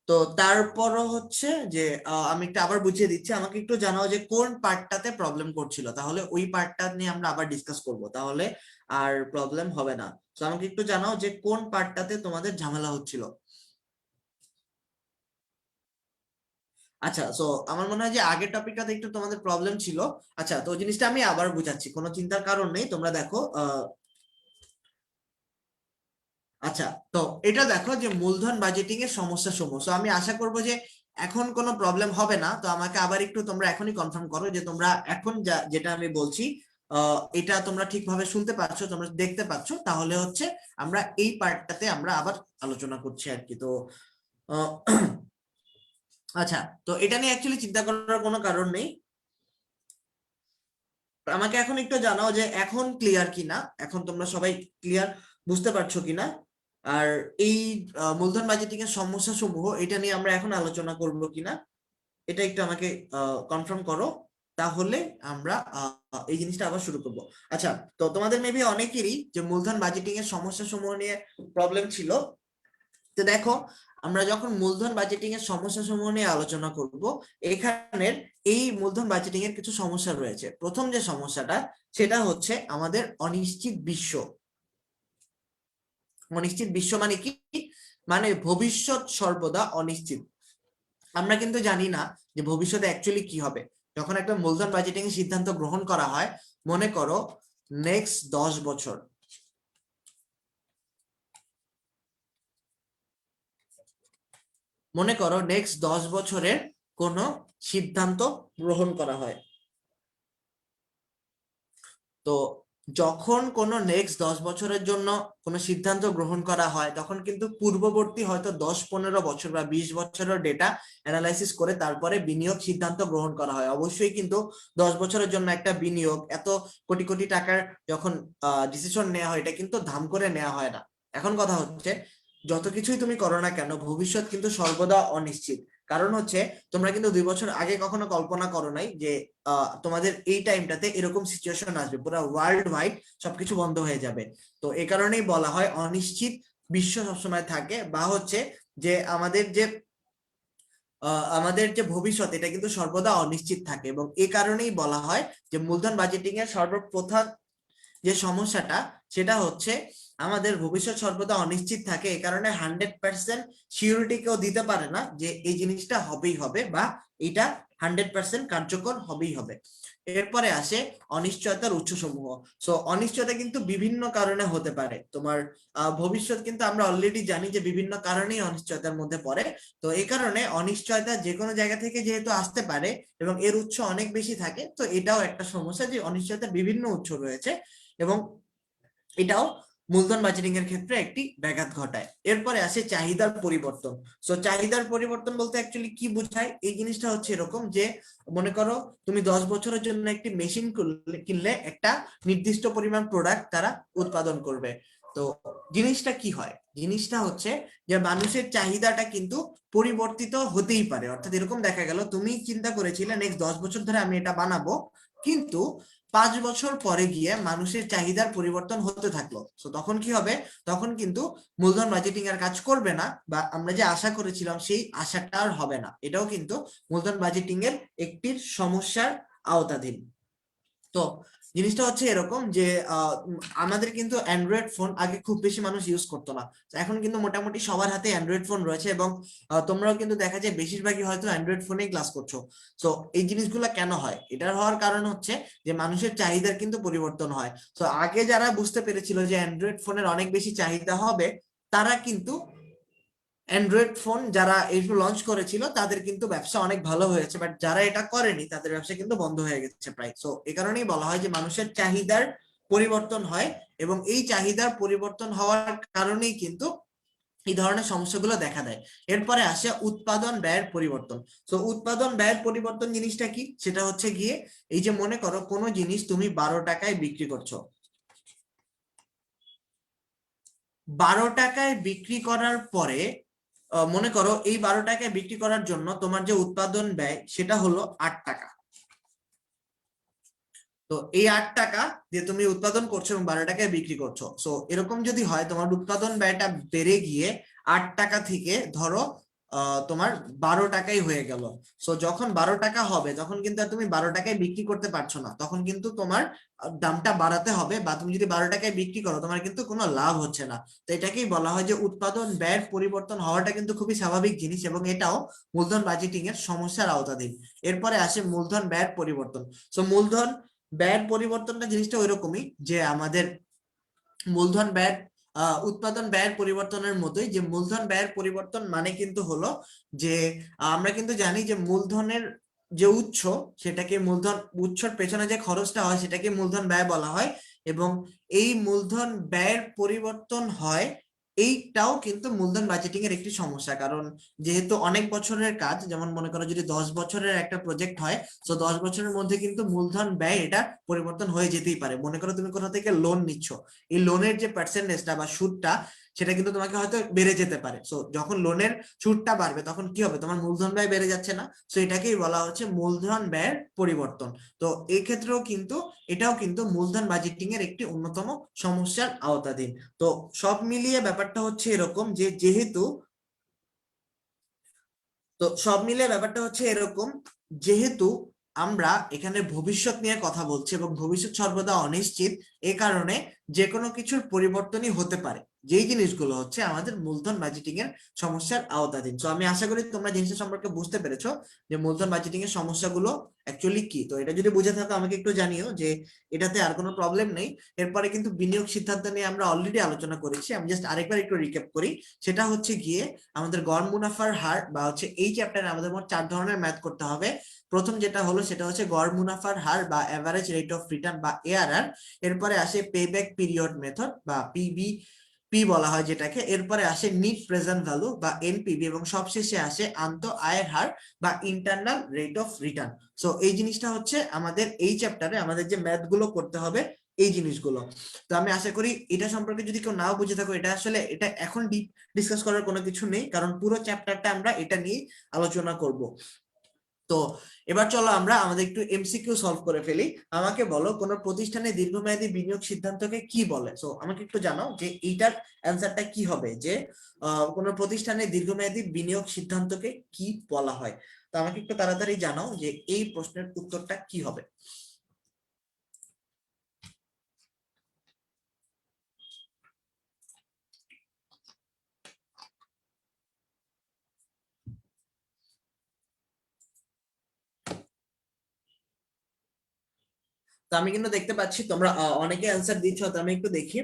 তো তারপরও হচ্ছে যে আমি একটু আবার বুঝিয়ে দিচ্ছি, আমাকে একটু জানাও যে কোন পার্টটাতে প্রবলেম করছিল, তাহলে ওই পার্টটা নিয়ে আমরা আবার ডিসকাস করব, তাহলে আর প্রবলেম হবে না। তো আমাকে একটু জানাও যে কোন পার্টটাতে তোমাদের ঝামেলা হচ্ছিল। আচ্ছা, সো আমার মনে হয় যে আগের টপিকটাতে একটু তোমাদের প্রবলেম ছিল। আচ্ছা, তো জিনিসটা আমি আবার বুঝাচ্ছি, কোনো চিন্তার কারণ নেই, তোমরা দেখো আচ্ছা, তো এটা দেখো যে মূলধন বাজেটিং এর সমস্যা সমূহ। তো আমি আশা করব যে এখন কোনো প্রবলেম হবে না। তো আমাকে আবার একটু তোমরা এখনই কনফার্ম করো যে তোমরা এখন যেটা আমি বলছি এটা তোমরা ঠিকভাবে শুনতে পাচ্ছ, তোমরা দেখতে পাচ্ছ, তাহলে হচ্ছে আমরা এই পার্টটাতে আমরা আবার আলোচনা করছি আর কি। তো আহ, আচ্ছা, তো এটা নিয়ে অ্যাকচুয়ালি চিন্তা করার কোনো কারণ নেই। আমাকে এখন একটু জানাও যে এখন ক্লিয়ার কিনা, এখন তোমরা সবাই ক্লিয়ার বুঝতে পারছো কিনা। আর এই মূলধন বাজেটিং এর সমস্যা সমূহ এটা নিয়ে আমরা এখন আলোচনা করব কিনা, এটা একটু আমাকে কনফার্ম করো, তাহলে আমরা এই জিনিসটা আবার শুরু করব। আচ্ছা, তো তোমাদের মেবি অনেকেরই যে মূলধন বাজেটিং এর সমস্যা সমূহ নিয়ে প্রবলেম ছিল। তো দেখো, আমরা যখন মূলধন বাজেটিং এর সমস্যা সমূহ নিয়ে আলোচনা করব, এখানের এই মূলধন বাজেটিং এর কিছু সমস্যা রয়েছে। প্রথম যে সমস্যাটা সেটা হচ্ছে আমাদের অনিশ্চিত বিশ্ব। অনিশ্চিত বিশ্ব মানে কি? মানে ভবিষ্যৎ সর্বদা অনিশ্চিত। আমরা কিন্তু জানি না যে ভবিষ্যতে অ্যাকচুয়ালি কি হবে। যখন একটা মূলধন বাজেটিং এর সিদ্ধান্ত গ্রহণ করা হয়, মনে করো নেক্সট 10 বছর, মনে করো নেক্সট 10 বছরের কোনো সিদ্ধান্ত গ্রহণ করা হয়। তো যখন কোনো নেক্সট 10 বছরের জন্য কোনো সিদ্ধান্ত গ্রহণ করা হয়, তখন কিন্তু পূর্ববর্তী হয়তো 10-15 বছর বা 20 বছরের ডেটা অ্যানালাইসিস করে তারপরে বিনিয়োগ সিদ্ধান্ত গ্রহণ করা হয়। অবশ্যই কিন্তু 10 বছরের জন্য একটা বিনিয়োগ, এত কোটি কোটি টাকার যখন ডিসিশন নেওয়া হয়, এটা কিন্তু ধাম করে নেওয়া হয় না। এখন কথা হচ্ছে, যত কিছুই তুমি করো না কেন, ভবিষ্যৎ কিন্তু সর্বদা অনিশ্চিত। কারণ হচ্ছে তোমরা কিন্তু 2 বছর আগে কখনো কল্পনা করো নাই যে তোমাদের এই টাইমটাতে এরকম সিচুয়েশন আসবে, পুরো ওয়ার্ল্ড ওয়াইড সবকিছু বন্ধ হয়ে যাবে। তো এই কারণেই বলা হয় অনিশ্চিত বিশ্ব সবসময় থাকে, বা হচ্ছে যে আমাদের যে ভবিষ্যৎ এটা কিন্তু সর্বদা অনিশ্চিত থাকে। এবং এই কারণেই বলা হয় যে মূলধন বাজেটিং এর সর্বপ্রধান যে সমস্যাটা সেটা হচ্ছে আমাদের ভবিষ্যৎ সর্বদা অনিশ্চিত থাকে। এই কারণে 100% সিউরিটি কেউ দিতে পারে না যে এই জিনিসটা হবেই হবে, বা এটা 100% কার্যকর হবেই হবে। এরপরে আসে অনিশ্চয়তার উৎস সমূহ। সো অনিশ্চয়তা কিন্তু বিভিন্ন কারণে হতে পারে। তোমার ভবিষ্যৎ কিন্তু আমরা অলরেডি জানি যে বিভিন্ন কারণেই অনিশ্চয়তার মধ্যে পড়ে। তো এই কারণে অনিশ্চয়তা যে কোনো জায়গা থেকে যেহেতু আসতে পারে এবং এর উৎস অনেক বেশি থাকে, তো এটাও একটা সমস্যা যে অনিশ্চয়তার বিভিন্ন উৎস রয়েছে, এবং এটাও মূলধন বাজেটিং এর ক্ষেত্রে একটি ব্যাঘাত ঘটায়। এরপরে আসে চাহিদার পরিবর্তন। সো চাহিদার পরিবর্তন বলতে অ্যাকচুয়ালি কি বোঝায়? এই জিনিসটা হচ্ছে এরকম যে মনে করো তুমি 10 বছরের জন্য একটি মেশিন কিনলে, একটা নির্দিষ্ট পরিমাণ প্রোডাক্ট তারা উৎপাদন করবে। তো জিনিসটা কি হয়, জিনিসটা হচ্ছে যে মানুষের চাহিদাটা কিন্তু পরিবর্তিত হতেই পারে। অর্থাৎ এরকম দেখা গেল তুমি চিন্তা করেছিলে নেক্সট 10 বছর ধরে আমি এটা বানাবো, কিন্তু 5 বছর পরে গিয়ে মানুষের চাহিদার পরিবর্তন হতে থাকলো। তো তখন কি হবে? তখন কিন্তু মূলধন বাজেটিং এর কাজ করবে না, বা আমরা যে আশা করেছিলাম সেই আশাটা আর হবে না। এটাও কিন্তু মূলধন বাজেটিং এর একটি সমস্যার আওতাধীন। তো জিনিসটা হচ্ছে এরকম যে আমাদের কিন্তু অ্যান্ড্রয়েড ফোন আগে খুব বেশি মানুষ ইউজ করতো না, এখন কিন্তু মোটামুটি সবার হাতে অ্যান্ড্রয়েড ফোন রয়েছে, এবং তোমরাও কিন্তু দেখা যায় বেশিরভাগই হয়তো অ্যান্ড্রয়েড ফোনেই ক্লাস করছো। তো এই জিনিসগুলো কেন হয়? এটার হওয়ার কারণ হচ্ছে যে মানুষের চাহিদার কিন্তু পরিবর্তন হয়। তো আগে যারা বুঝতে পেরেছিল যে অ্যান্ড্রয়েড ফোনের অনেক বেশি চাহিদা হবে, তারা কিন্তু অ্যান্ড্রয়েড ফোন যারা এইগুলো লঞ্চ করেছিল তাদের কিন্তু ব্যবসা অনেক ভালো হয়েছে, বাট যারা এটা করেনি তাদের ব্যবসা কিন্তু বন্ধ হয়ে গেছে প্রায়। তো এই কারণেই বলা হয় যে মানুষের চাহিদার পরিবর্তন হয়, এবং এই চাহিদার পরিবর্তন হওয়ার কারণেই কিন্তু এই ধরনের সমস্যাগুলো দেখা দেয়। এরপরে আসে উৎপাদন ব্যয়ের পরিবর্তন। তো উৎপাদন ব্যয়ের পরিবর্তন জিনিসটা কি? সেটা হচ্ছে গিয়ে এই যে মনে করো কোনো জিনিস তুমি 12 টাকায় বিক্রি করছো, 12 টাকায় বিক্রি করার পরে মনে করো এই 12 টাকায় বিক্রি করার জন্য তোমার যে উৎপাদন ব্যয় সেটা হলো 8 টাকা। তো এই 8 টাকা যে তুমি উৎপাদন করছো এবং 12 টাকায় বিক্রি করছো, সো এরকম যদি হয় তোমার উৎপাদন ব্যয়টা বেড়ে গিয়ে 8 টাকা থেকে ধরো তোমার 12 টাকাই হয়ে গেল। সো যখন 12 টাকা হবে তখন কিন্তু আর তুমি 12 টাকায় বিক্রি করতে পারছো না, তখন কিন্তু তোমার দামটা বাড়াতে হবে, বা তুমি যদি 12 টাকায় বিক্রি করো তোমার কিন্তু কোনো লাভ হচ্ছে না। তো এটাকেই বলা হয় যে উৎপাদন ব্যয়ের পরিবর্তন হওয়াটা কিন্তু খুবই স্বাভাবিক জিনিস, এবং এটাও মূলধন বাজেটিং এর সমস্যার আওতাধীন। এরপরে আসে মূলধন ব্যয়ের পরিবর্তন। সো মূলধন ব্যয়ের পরিবর্তনটা জিনিসটা ওইরকমই যে আমাদের মূলধন ব্যয়ের উৎপাদন ব্যয়ের পরিবর্তনের মতোই, যে মূলধন ব্যয়ের পরিবর্তন মানে কিন্তু হলো যে আমরা কিন্তু জানি যে মূলধনের যে উৎস সেটাকে মূলধন, উৎসর পেছনে যে খরচটা হয় সেটাকে মূলধন ব্যয় বলা হয়, এবং এই মূলধন ব্যয়ের পরিবর্তন হয়, এইটাও কিন্তু মূলধন বাজেটিং এর একটি সমস্যা। কারণ যেহেতু অনেক বছরের কাজ, যেমন মনে করো যদি 10 বছরের একটা প্রজেক্ট হয়, তো 10 বছরের মধ্যে কিন্তু মূলধন ব্যয় এটা পরিবর্তন হয়ে যেতেই পারে। মনে করো তুমি কোথা থেকে লোন নিচ্ছ, এই লোনের যে পার্সেন্টেজটা বা সুদটা সেটা কিন্তু তোমাকে হয়তো বেড়ে যেতে পারে। সো যখন লোনের সুদটা বাড়বে তখন কি হবে? তোমার মূলধন ব্যয় বেড়ে যাচ্ছে না? সো এটাকেই বলা হচ্ছে মূলধন ব্যয়ের পরিবর্তন। তো এই ক্ষেত্রেও কিন্তু এটাও কিন্তু মূলধন বাজেটিং এর একটি অন্যতম সমস্যার আওতাধীন। তো সব মিলিয়ে ব্যাপারটা হচ্ছে এরকম যে যেহেতু আমরা এখানে ভবিষ্যৎ নিয়ে কথা বলছি এবং ভবিষ্যৎ সর্বদা অনিশ্চিত, এ কারণে যে কোনো কিছুর পরিবর্তনই হতে পারে, যেই জিনিসগুলো হচ্ছে আমাদের মূলধন বাজেটিং এর সমস্যার আওতাধীন। তো আমি আশা করি তোমরা জিনিসটা সম্পর্কে বুঝতে পেরেছো যে মূলধন বাজেটিং এর সমস্যাগুলো অ্যাকচুয়ালি কি। তো এটা যদি বুঝে থাকো আমাকে একটু জানিও যে এটাতে আর কোনো প্রবলেম নেই। এরপরে কিন্তু বিনিয়োগ সিদ্ধান্ত নিয়ে আমরা অলরেডি আলোচনা করেছি, আমি জাস্ট আরেকবার একটু রিক্যাপ করি। সেটা হচ্ছে গিয়ে আমাদের গড় মুনাফার হার, বা হচ্ছে এই চ্যাপ্টারে আমাদের মোট 4 ধরনের ম্যাথ করতে হবে। প্রথম যেটা হলো সেটা হচ্ছে গড় মুনাফার হার বা এভারেজ রেট অফ রিটার্ন বা এআরআর। এরপরে আসে পেব্যাক পিরিয়ড মেথড বা পি বলা হয় যেটাকে। এরপরে আসে নিট প্রেজেন্ট ভ্যালু বা এনপিভি, এবং সবশেষে আসে আন্ত আয়ের হার বা internal rate of return. So এই জিনিসটা হচ্ছে আমাদের এই চ্যাপ্টারে আমাদের যে ম্যাথ গুলো করতে হবে, এই জিনিসগুলো। তো আমি আশা করি এটা সম্পর্কে যদি কেউ নাও বুঝে থাকো, এটা আসলে এটা এখন ডিসকাস করার কোনো কিছু নেই, কারণ পুরো চ্যাপ্টারটা আমরা এটা নিয়ে আলোচনা করব। তো এবার চলো আমরা আমাদের একটু এমসিকিউ সলভ করে ফেলি। আমাকে বলো কোন প্রতিষ্ঠানে দীর্ঘমেয়াদী বিনিয়োগ সিদ্ধান্তকে কি বলে? সো আমাকে একটু জানাও যে এইটার অ্যান্সারটা কি হবে, যে কোন প্রতিষ্ঠানে দীর্ঘমেয়াদী বিনিয়োগ সিদ্ধান্তকে কি বলা হয়। তো আমাকে একটু তাড়াতাড়ি জানাও যে এই প্রশ্নের উত্তরটা কি হবে। তো আমি কিন্তু দেখতে পাচ্ছি তোমরা অনেকে অ্যান্সার দিচ্ছ, তো আমি একটু দেখি।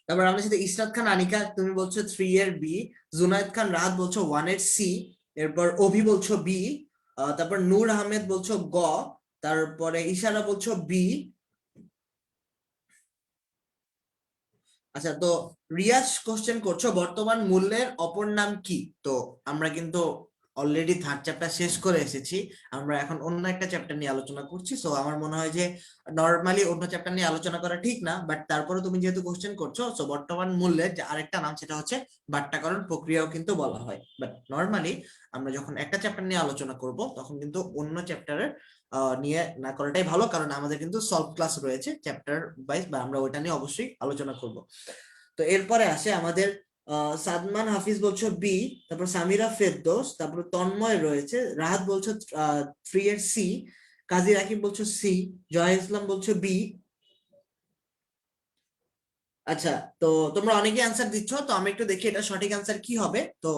তারপর আমাদের সাথে ইসরাত খান আনিকা, তুমি বলছো 3 এর বি। জুনায়েদ খান রাহাত বলছো 1 এর সি। এরপর অভি বলছো বি। তারপর নূর আহমেদ বলছো গ। তারপরে ইশারা বলছো বি। আচ্ছা, তো রিয়াজ কোশ্চেন করছো বর্তমান মূল্যের অপর নাম কি? তো আমরা কিন্তু অলরেডি থার্ড চ্যাপ্টার শেষ করে এসেছি, আমরা এখন অন্য একটা চ্যাপ্টার নিয়ে আলোচনা করছি। সো আমার মনে হয় যে নর্মালি অন্য চ্যাপ্টার নিয়ে আলোচনা করা ঠিক না, বাট তারপরে তুমি যেহেতু কোশ্চেন করছো, সো বর্তমান মূল্যের যে আরেকটা নাম সেটা হচ্ছে বাট্টাকরণ প্রক্রিয়াও কিন্তু বলা হয়। বাট নর্মালি আমরা যখন একটা চ্যাপ্টার নিয়ে আলোচনা করব তখন কিন্তু অন্য চ্যাপ্টারের নিয়ে না করাটাই ভালো, কারণ আমাদের কিন্তু সলভ ক্লাস রয়েছে চ্যাপ্টার ওয়াইজ, বা আমরা ওইটা নিয়ে অবশ্যই আলোচনা করব। তো এরপরে আসে আমাদের সাদমান হাফিজ বলছো বি, তারপর সামিরা ফেরদৌস, তারপর তন্ময় রয়েছে, রাহাত বলছো 3 এর সি, কাজী রাকিব বলছো সি, জয় ইসলাম বলছো বি। আচ্ছা, তো তোমরা অনেকে অ্যান্সার দিচ্ছ, তো আমি একটু দেখি এটা সঠিক অ্যান্সার কি হবে। তো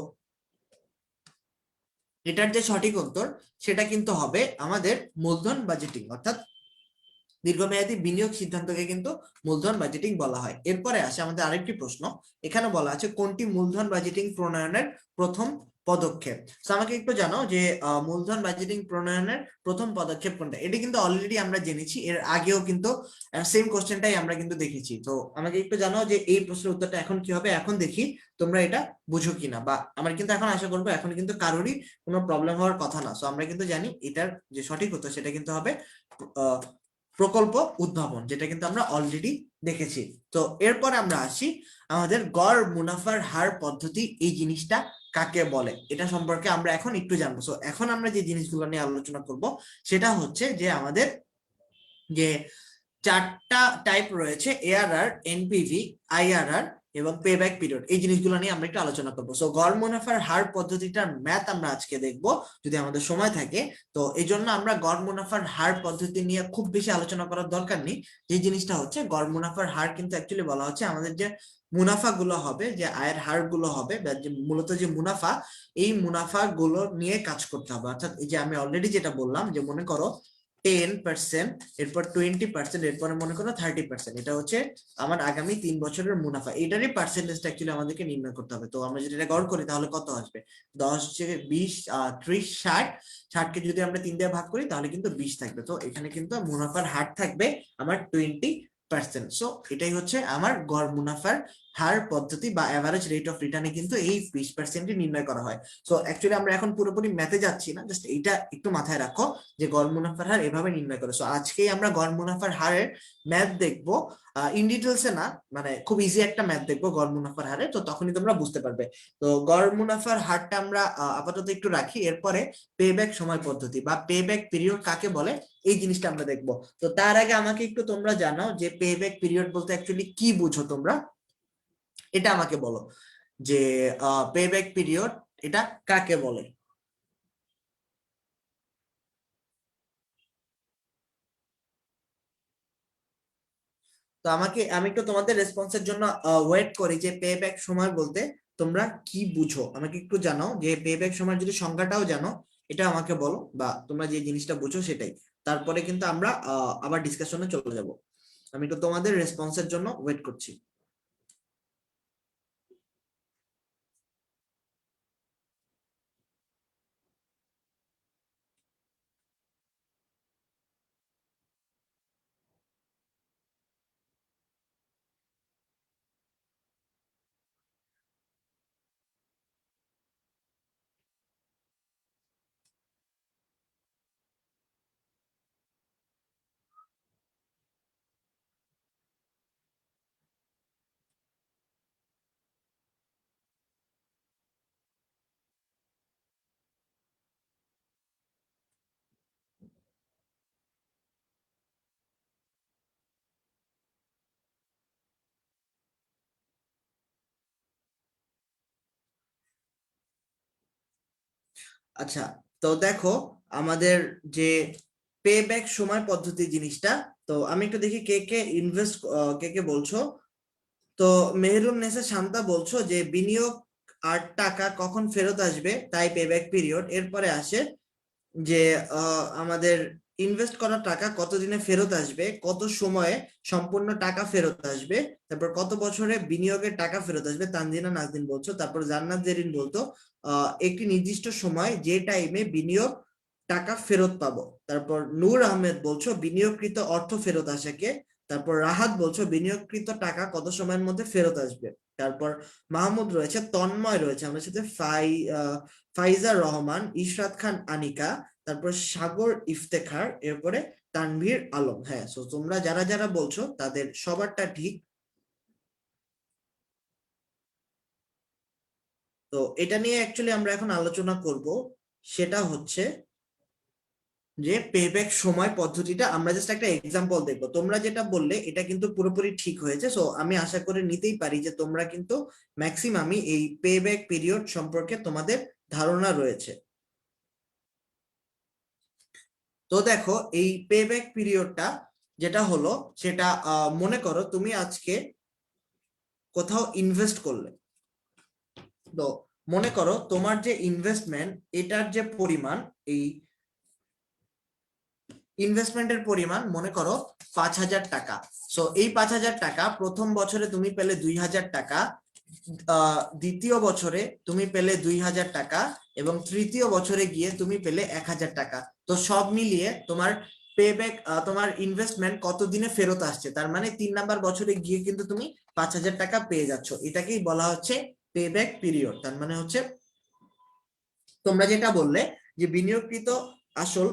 এটার যে সঠিক উত্তর সেটা কিন্তু হবে আমাদের মূলধন বাজেটিং, অর্থাৎ দীর্ঘমেয়াদী বিনিয়োগ সিদ্ধান্তকে কিন্তু মূলধন বাজেটিং বলা হয়। এরপরে আসে আমাদের আরেকটি প্রশ্ন, এখানে বলা আছে কোনটি মূলধন বাজেটিং প্রণয়নের প্রথম পদক্ষেপ। তো আমাকে একটু জানো যে মূলধন বাজেটিং প্রণয়নের প্রথম পদক্ষেপ কোনটা। এটি কিন্তু অলরেডি আমরা জেনেছি, এর আগেও কিন্তু সেম কোশ্চেনটাই আমরা কিন্তু দেখেছি। তো আমাকে একটু জানো যে এই প্রশ্নের উত্তরটা এখন কি হবে, এখন দেখি তোমরা এটা বুঝো কিনা, বা আমরা কিন্তু এখন আশা করবো এখন কিন্তু কারোরই কোনো প্রবলেম হওয়ার কথা না। সো আমরা কিন্তু জানি এটার যে সঠিক উত্তর সেটা কিন্তু হবে প্রকল্প উদ্ভাবন, যেটা কিন্তু আমরা অলরেডি দেখেছি। তো এরপর আমরা আসি আমাদের গড় মুনাফার হার পদ্ধতি, এই জিনিসটা কাকে বলে এটা সম্পর্কে আমরা এখন একটু জানবো। সো এখন আমরা যে জিনিসগুলো নিয়ে আলোচনা করব সেটা হচ্ছে যে আমাদের যে চারটা টাইপ রয়েছে, এআরআর, এনপিভি, আইআরআর এবং পেব্যাক পিরিয়ড, এই জিনিসগুলো নিয়ে আমরা একটু আলোচনা করবো। সো গড় মুনাফার হার পদ্ধতিটার ম্যাথ আমরা আজকে দেখব যদি আমাদের সময় থাকে। তো এই জন্য আমরা গড় মুনাফার হার পদ্ধতি নিয়ে খুব বেশি আলোচনা করার দরকার নেই। যে জিনিসটা হচ্ছে গড় মুনাফার হার কিন্তু অ্যাকচুয়ালি বলা হচ্ছে আমাদের যে মুনাফা গুলো হবে, যে আয়ের হার গুলো হবে, বা যে মূলত যে মুনাফা, এই মুনাফা গুলো নিয়ে কাজ করতে হবে। অর্থাৎ এই যে আমি অলরেডি যেটা বললাম যে মনে করো 10%, এরপর 20%, এরপরে মনে করো 30%, এটা হচ্ছে আমার আগামী 3 বছরের মুনাফা। এটারই পার্সেন্টেজটা অ্যাকচুয়ালি আমাদেরকে নির্ণয় করতে হবে। তো আমরা যদি এটা গড় করি তাহলে কত আসবে, 10 থেকে 20, 30, 60, 60কে যদি আমরা 3 দিয়ে ভাগ করি তাহলে কিন্তু 20 থাকবে। তো এখানে কিন্তু মুনাফার হার থাকবে আমার 20%। সো এটাই হচ্ছে আমার গড় মুনাফার হার পদ্ধতি, বা অ্যাভারেজ রেট অফ রিটার্নে কিন্তু এই 20% নির্ণয় করা হয়। সো অ্যাকচুয়ালি আমরা এখন পুরোপুরি ম্যাথে যাচ্ছি না, জাস্ট এইটা একটু মাথায় রাখো যে গড় মুনাফার হার এভাবে নির্ণয় করে। সো আজকেই আমরা গড় মুনাফার হারের ম্যাথ দেখবো, ইন ডিটেলসে না, মানে খুব ইজি একটা ম্যাথ দেখবো গড় মুনাফার হারে, তো তখনই তোমরা বুঝতে পারবে। তো গড় মুনাফার হারটা আমরা আপাতত একটু রাখি, এরপরে পেব্যাক সময় পদ্ধতি বা পেব্যাক পিরিয়ড কাকে বলে এই জিনিসটা আমরা দেখবো। তো তার আগে আমাকে একটু তোমরা জানাও যে পেব্যাক পিরিয়ড বলতে অ্যাকচুয়ালি কি বুঝো তোমরা, এটা আমাকে বলো যে পেব্যাক পিরিয়ড এটা কাকে বলে। তো আমি একটু তোমাদের রেসপন্সের জন্য ওয়েট করি যে পে ব্যাক সময় বলতে তোমরা কি বুঝো। আমাকে একটু জানাও যে পে ব্যাক সময় যদি সংজ্ঞাটাও জানো এটা আমাকে বলো, বা তোমরা যে জিনিসটা বুঝো সেটাই। তারপরে কিন্তু আমরা আবার ডিসকাশনে চলে যাব। আমি একটু তোমাদের রেসপন্সের জন্য ওয়েট করছি। আচ্ছা, তো দেখো আমাদের যে পে ব্যাক সময় পদ্ধতি জিনিসটা, তো আমি একটু দেখি কে কে ইনভেস্ট, কে কে বলছো। তো মেহেরুন নেসা শান্তা বলছো যে বিনিয়োগ আর টাকা কখন ফেরত আসবে তাই পেব্যাক পিরিয়ড। এরপরে আসে যে আমাদের ইনভেস্ট করা টাকা কতদিনে ফেরত আসবে, কত সময়ে সম্পূর্ণ টাকা ফেরত আসবে, তারপর কত বছরে বিনিয়োগের টাকা ফেরত আসবে, তানজিনা নাজদিন বলছো। তারপর জান্নাত জেরিন বলতো একটি নির্দিষ্ট সময় যে টাইমে বিনিয়োগ টাকা ফেরত পাবো। তারপর নূর আহমেদ বলছো বিনিয়োগকৃত অর্থ ফেরত আসাকে। তারপর রাহাত বলছো বিনিয়োগকৃত টাকা কত সময়ের মধ্যে ফেরত আসবে। তারপর মাহমুদ রয়েছে, তন্ময় রয়েছে, আমাদের সাথে ফাইজার রহমান, ইশরাত খান আনিকা, তারপর সাগর ইফতেখার, এরপরে তানভীর আলম। হ্যাঁ, সো তোমরা যারা যারা বলছো তাদের সবারটা ঠিক। তো এটা নিয়ে অ্যাকচুয়ালি আমরা এখন আলোচনা করব, সেটা হচ্ছে যে পেব্যাক সময় পদ্ধতিটা। আমরা জাস্ট একটা এক্সাম্পল দেখবো। তোমরা যেটা বললে এটা কিন্তু পুরোপুরি ঠিক হয়েছে, সো আমি আশা করে নিতেই পারি যে তোমরা কিন্তু ম্যাক্সিমামই এই পেব্যাক পিরিয়ড সম্পর্কে তোমাদের ধারণা রয়েছে। তো দেখো এই পেব্যাক পিরিয়ডটা যেটা হলো সেটা মনে করো তুমি আজকে কোথাও ইনভেস্ট করলে। তো মনে করো তোমার যে ইনভেস্টমেন্ট, এটার যে পরিমাণ, এই ইনভেস্টমেন্টের পরিমাণ মনে করো 5,000 টাকা। সো এই 5,000 টাকা প্রথম বছরে তুমি পেলে 2,000 টাকা, দ্বিতীয় বছরে তুমি পেলে 2,000 টাকা, এবং তৃতীয় বছরে গিয়ে তুমি পেলে 1,000 টাকা। তো সব মিলিয়ে তোমার পেব্যাক, তোমার ইনভেস্টমেন্ট কত দিনে ফেরত আসছে, তার মানে 3 নাম্বার বছরে গিয়ে কিন্তু তুমি 5,000 টাকা পেয়ে যাচ্ছ। এটাকেই বলা হচ্ছে পেব্যাক পিরিয়ড। তার মানে হচ্ছে তোমরা যেটা বললে যে বিনিয়োগকৃত আসল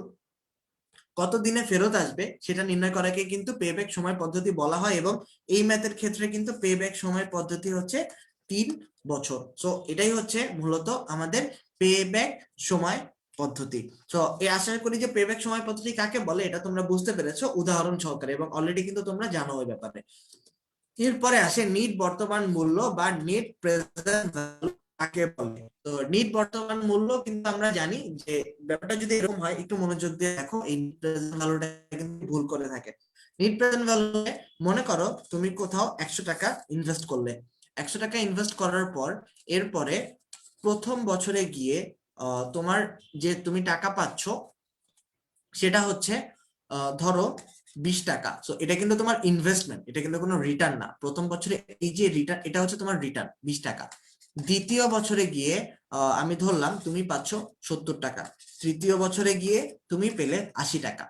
কত দিনে ফেরত আসবে সেটা নির্ণয় করাকে কিন্তু পেব্যাক সময় পদ্ধতি বলা হয়, এবং এই ম্যাথের ক্ষেত্রে কিন্তু পেব্যাক সময় পদ্ধতি হচ্ছে 3 বছর। সো এটাই হচ্ছে মূলত আমাদের পেব্যাক সময় পদ্ধতি। তো এই আশা করি যে পেব্যাক সময় পদ্ধতি কাকে বলে এটা তোমরা বুঝতে পেরেছো উদাহরণ সহকারে, এবং অলরেডি কিন্তু তোমরা জানো ওই ব্যাপারে। এরপরে আসে নিট বর্তমান মূল্য বা নেট প্রেজেন্ট ভ্যালু কাকে বলে। তো নিট বর্তমান মূল্য কিন্তু আমরা জানি যে ব্যাপারটা যদি এরকম হয়, একটু মনোযোগ দিয়ে দেখো, এই নিট প্রেজেন্ট ভ্যালুটা কিন্তু ভুল করে থাকে। নিট প্রেজেন্ট ভ্যালু মনে করো তুমি কোথাও 100 টাকা ইনভেস্ট করলে। 100 টাকা ইনভেস্ট করার পর এরপরে প্রথম বছরে গিয়ে তোমার যে তুমি টাকা পাচ্ছ সেটা হচ্ছে ধরো 20 টাকা। সো এটা কিন্তু তোমার ইনভেস্টমেন্ট, এটা কিন্তু কোনো রিটার্ন না। প্রথম বছরে এই যে রিটার্ন, এটা হচ্ছে তোমার রিটার্ন 20 টাকা। দ্বিতীয় বছরে গিয়ে আমি ধরলাম তুমি পাচ্ছ 70 টাকা। তৃতীয় বছরে গিয়ে তুমি পেলে 80 টাকা।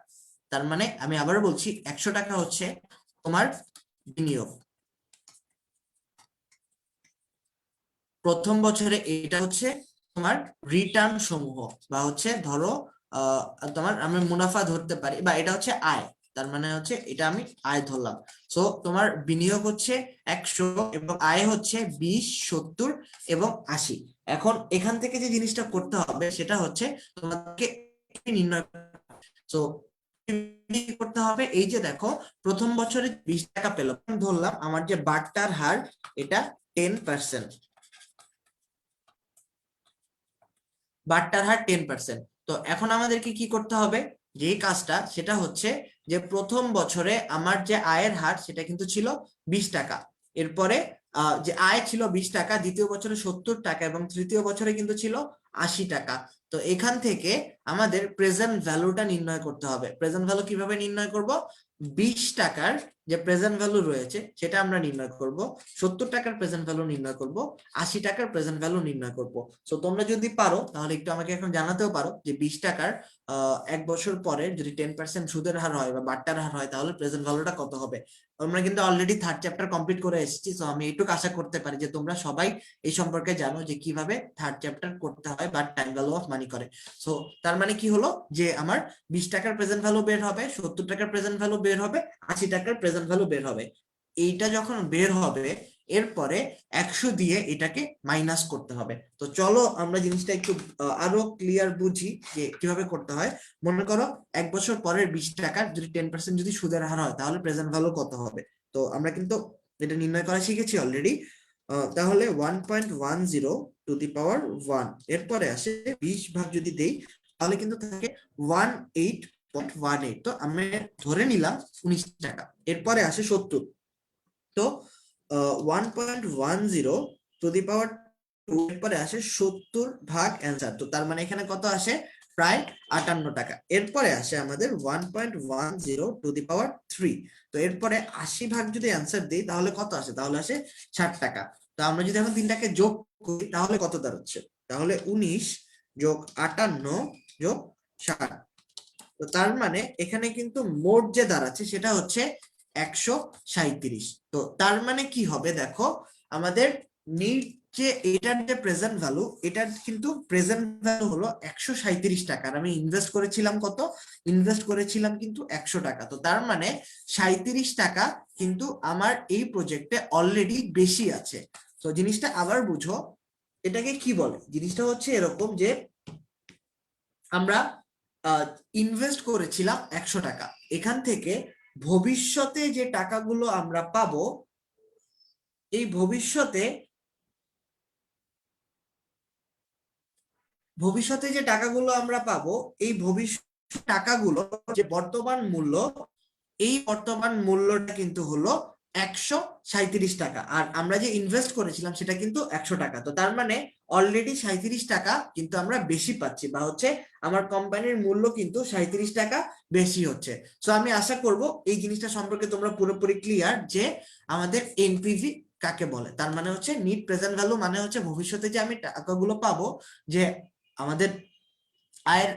তার মানে আমি আবারও বলছি 100 টাকা হচ্ছে তোমার বিনিয়োগ প্রথম বছরে, এটা হচ্ছে তোমার রিটার্ন সমূহ, বা হচ্ছে ধরো তোমার আমি মুনাফা ধরতে পারি, বা এটা হচ্ছে আয়। তার মানে হচ্ছে এটা আমি আয় ধরলাম। সো তোমার বিনিয়োগ হচ্ছে 100 এবং আয় হচ্ছে 20, 70 এবং 80। এখন এখান থেকে যে জিনিসটা করতে হবে সেটা হচ্ছে তোমাকে নির্ণয় সো করতে হবে। এই যে দেখো প্রথম বছরে 20 টাকা পেলাম, ধরলাম আমার যে বাট্টার হার এটা 10%, বাট্টার হার 10%। তো এখন আমাদেরকে কি করতে হবে, যে কাজটা সেটা হচ্ছে যে প্রথম বছরে আমার যে আয়ের হার সেটা কিন্তু ছিল 20 টাকা। এরপরে যে আয় ছিল 20 টাকা, দ্বিতীয় বছরে 70 টাকা, এবং তৃতীয় বছরে কিন্তু ছিল 80 টাকা। তো এখান থেকে আমাদের প্রেজেন্ট ভ্যালুটা নির্ণয় করতে হবে। প্রেজেন্ট ভ্যালু কিভাবে নির্ণয় করব, 20 টাকার যে প্রেজেন্ট ভ্যালু রয়েছে সেটা আমরা নির্ণয় করব, 70 টাকার প্রেজেন্ট ভ্যালু নির্ণয় করব, 80 টাকার প্রেজেন্ট ভ্যালু নির্ণয় করব। সো তোমরা যদি পারো তাহলে একটু আমাকে এখন জানাতেও পারো যে 20 টাকার 1 বছর পরে যদি 10% সুদের হার হয় বা বাট্টার হার হয় তাহলে প্রেজেন্ট ভ্যালুটা কত হবে। আমরা কিন্তু অলরেডি 3rd চ্যাপ্টার কমপ্লিট করে এসেছি, তো আমি এইটুকু আশা করতে পারি যে তোমরা সবাই এই সম্পর্কে জানো যে কিভাবে 3rd চ্যাপ্টার করতে হয় বা টাইম ভ্যালু অফ মানি করে। সো তার মানে কি হলো যে আমার 20 টাকার প্রেজেন্ট ভ্যালু বের হবে, 70 টাকার প্রেজেন্ট ভ্যালু বের হবে, 80 টাকার প্রেজেন্ট ভ্যালু বের হবে। এইটা যখন বের হবে এরপরে 100 দিয়ে এটাকে মাইনাস করতে হবে। তো চলো আমরা জিনিসটা একটু আরো ক্লিয়ার বুঝি যে কিভাবে করতে হয়। মনে করো 1 বছর পরের 20 টাকার যদি 10% যদি সুদের হার হয় তাহলে প্রেজেন্ট ভ্যালু কত হবে। তো আমরা কিন্তু এটা নির্ণয় করা শিখেছি অলরেডি। তাহলে 1.10 টু দি পাওয়ার 1, এরপরে আসে 20 ভাগ যদি দেই তাহলে কিন্তু থাকে 18.18। তো আমি ধরে নিলাম 19 টাকা। এরপরে আসে 70। তো 1.10 টু দি পাওয়ার 2 এরপরে আসে 70 ভাগ অ্যান্সার। তো তার মানে এখানে কত আসে, প্রায় 58 টাকা। এরপরে আসে আমাদের 1.10 টু দি পাওয়ার 3। তো এরপরে 80 ভাগ যদি অ্যান্সার দিই তাহলে কত আসে, তাহলে আসে 60 টাকা। তো আমরা যদি এখন তিনটাকে যোগ করি তাহলে কত দাঁড়াচ্ছে, তাহলে 19 যোগ 58 যোগ 60। তো তার মানে এখানে কিন্তু মোট যে দাঁড়াচ্ছে সেটা হচ্ছে 137। তো তার মানে কি হবে দেখো, আমাদের নিট যে এটার যে প্রেজেন্ট ভ্যালু, এটার কিন্তু প্রেজেন্ট ভ্যালু হলো 137 টাকা। আর আমি ইনভেস্ট করেছিলাম কত? ইনভেস্ট করেছিলাম কিন্তু 100 টাকা। তো তার মানে 37 টাকা কিন্তু আমার এই প্রজেক্টে অলরেডি বেশি আছে। তো জিনিসটা আবার বুঝো, এটাকে কি বলে? জিনিসটা হচ্ছে এরকম যে আমরা ইনভেস্ট করেছিলাম 100 টাকা, এখান থেকে ভবিষ্যতে যে টাকাগুলো আমরা পাবো, এই ভবিষ্যতে যে টাকাগুলো আমরা পাবো, এই ভবিষ্যৎ টাকাগুলো যে বর্তমান মূল্য, এই বর্তমান মূল্যটা কিন্তু হলো 137 টাকা। আর আমরা যে ইনভেস্ট করেছিলাম সেটা কিন্তু 100 টাকা। তো তার মানে অলরেডি 37 টাকা কিন্তু আমরা বেশি পাচ্ছি, বা হচ্ছে আমার কোম্পানির মূল্য কিন্তু 37 টাকা বেশি হচ্ছে। সো আমি আশা করব এই জিনিসটা সম্পর্কে তোমরা পুরোপুরি ক্লিয়ার যে আমাদের এনপিভি কাকে বলে। তার মানে হচ্ছে নিট প্রেজেন্ট ভ্যালু মানে হচ্ছে ভবিষ্যতে যে আমি টাকাগুলো পাবো, যে আমাদের আয়ের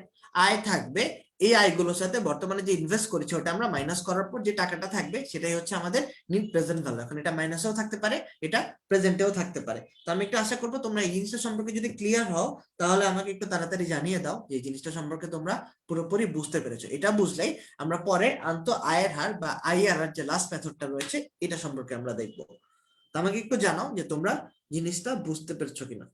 আয় থাকবে, এই আয়গুলোর সাথে বর্তমানে যে ইনভেস্ট করেছি ওটা আমরা মাইনাস করার পর যে টাকাটা থাকবে সেটাই হচ্ছে আমাদের নিট প্রেজেন্ট ভ্যালু। এখন এটা মাইনাসেও থাকতে পারে, এটা প্রেজেন্টেও থাকতে পারে। তো আমি একটু আশা করবো তোমরা এই জিনিসটা সম্পর্কে যদি ক্লিয়ার হও, তাহলে আমাকে একটু তাড়াতাড়ি জানিয়ে দাও যে এই জিনিসটা সম্পর্কে তোমরা পুরোপুরি বুঝতে পেরেছো। এটা বুঝলেই আমরা পরে আন্ত আয়ের হার বা আইআরআর যে লাস্ট মেথডটা রয়েছে এটা সম্পর্কে আমরা দেখবো। তো আমাকে একটু জানাও যে তোমরা জিনিসটা বুঝতে পেরেছো কিনা।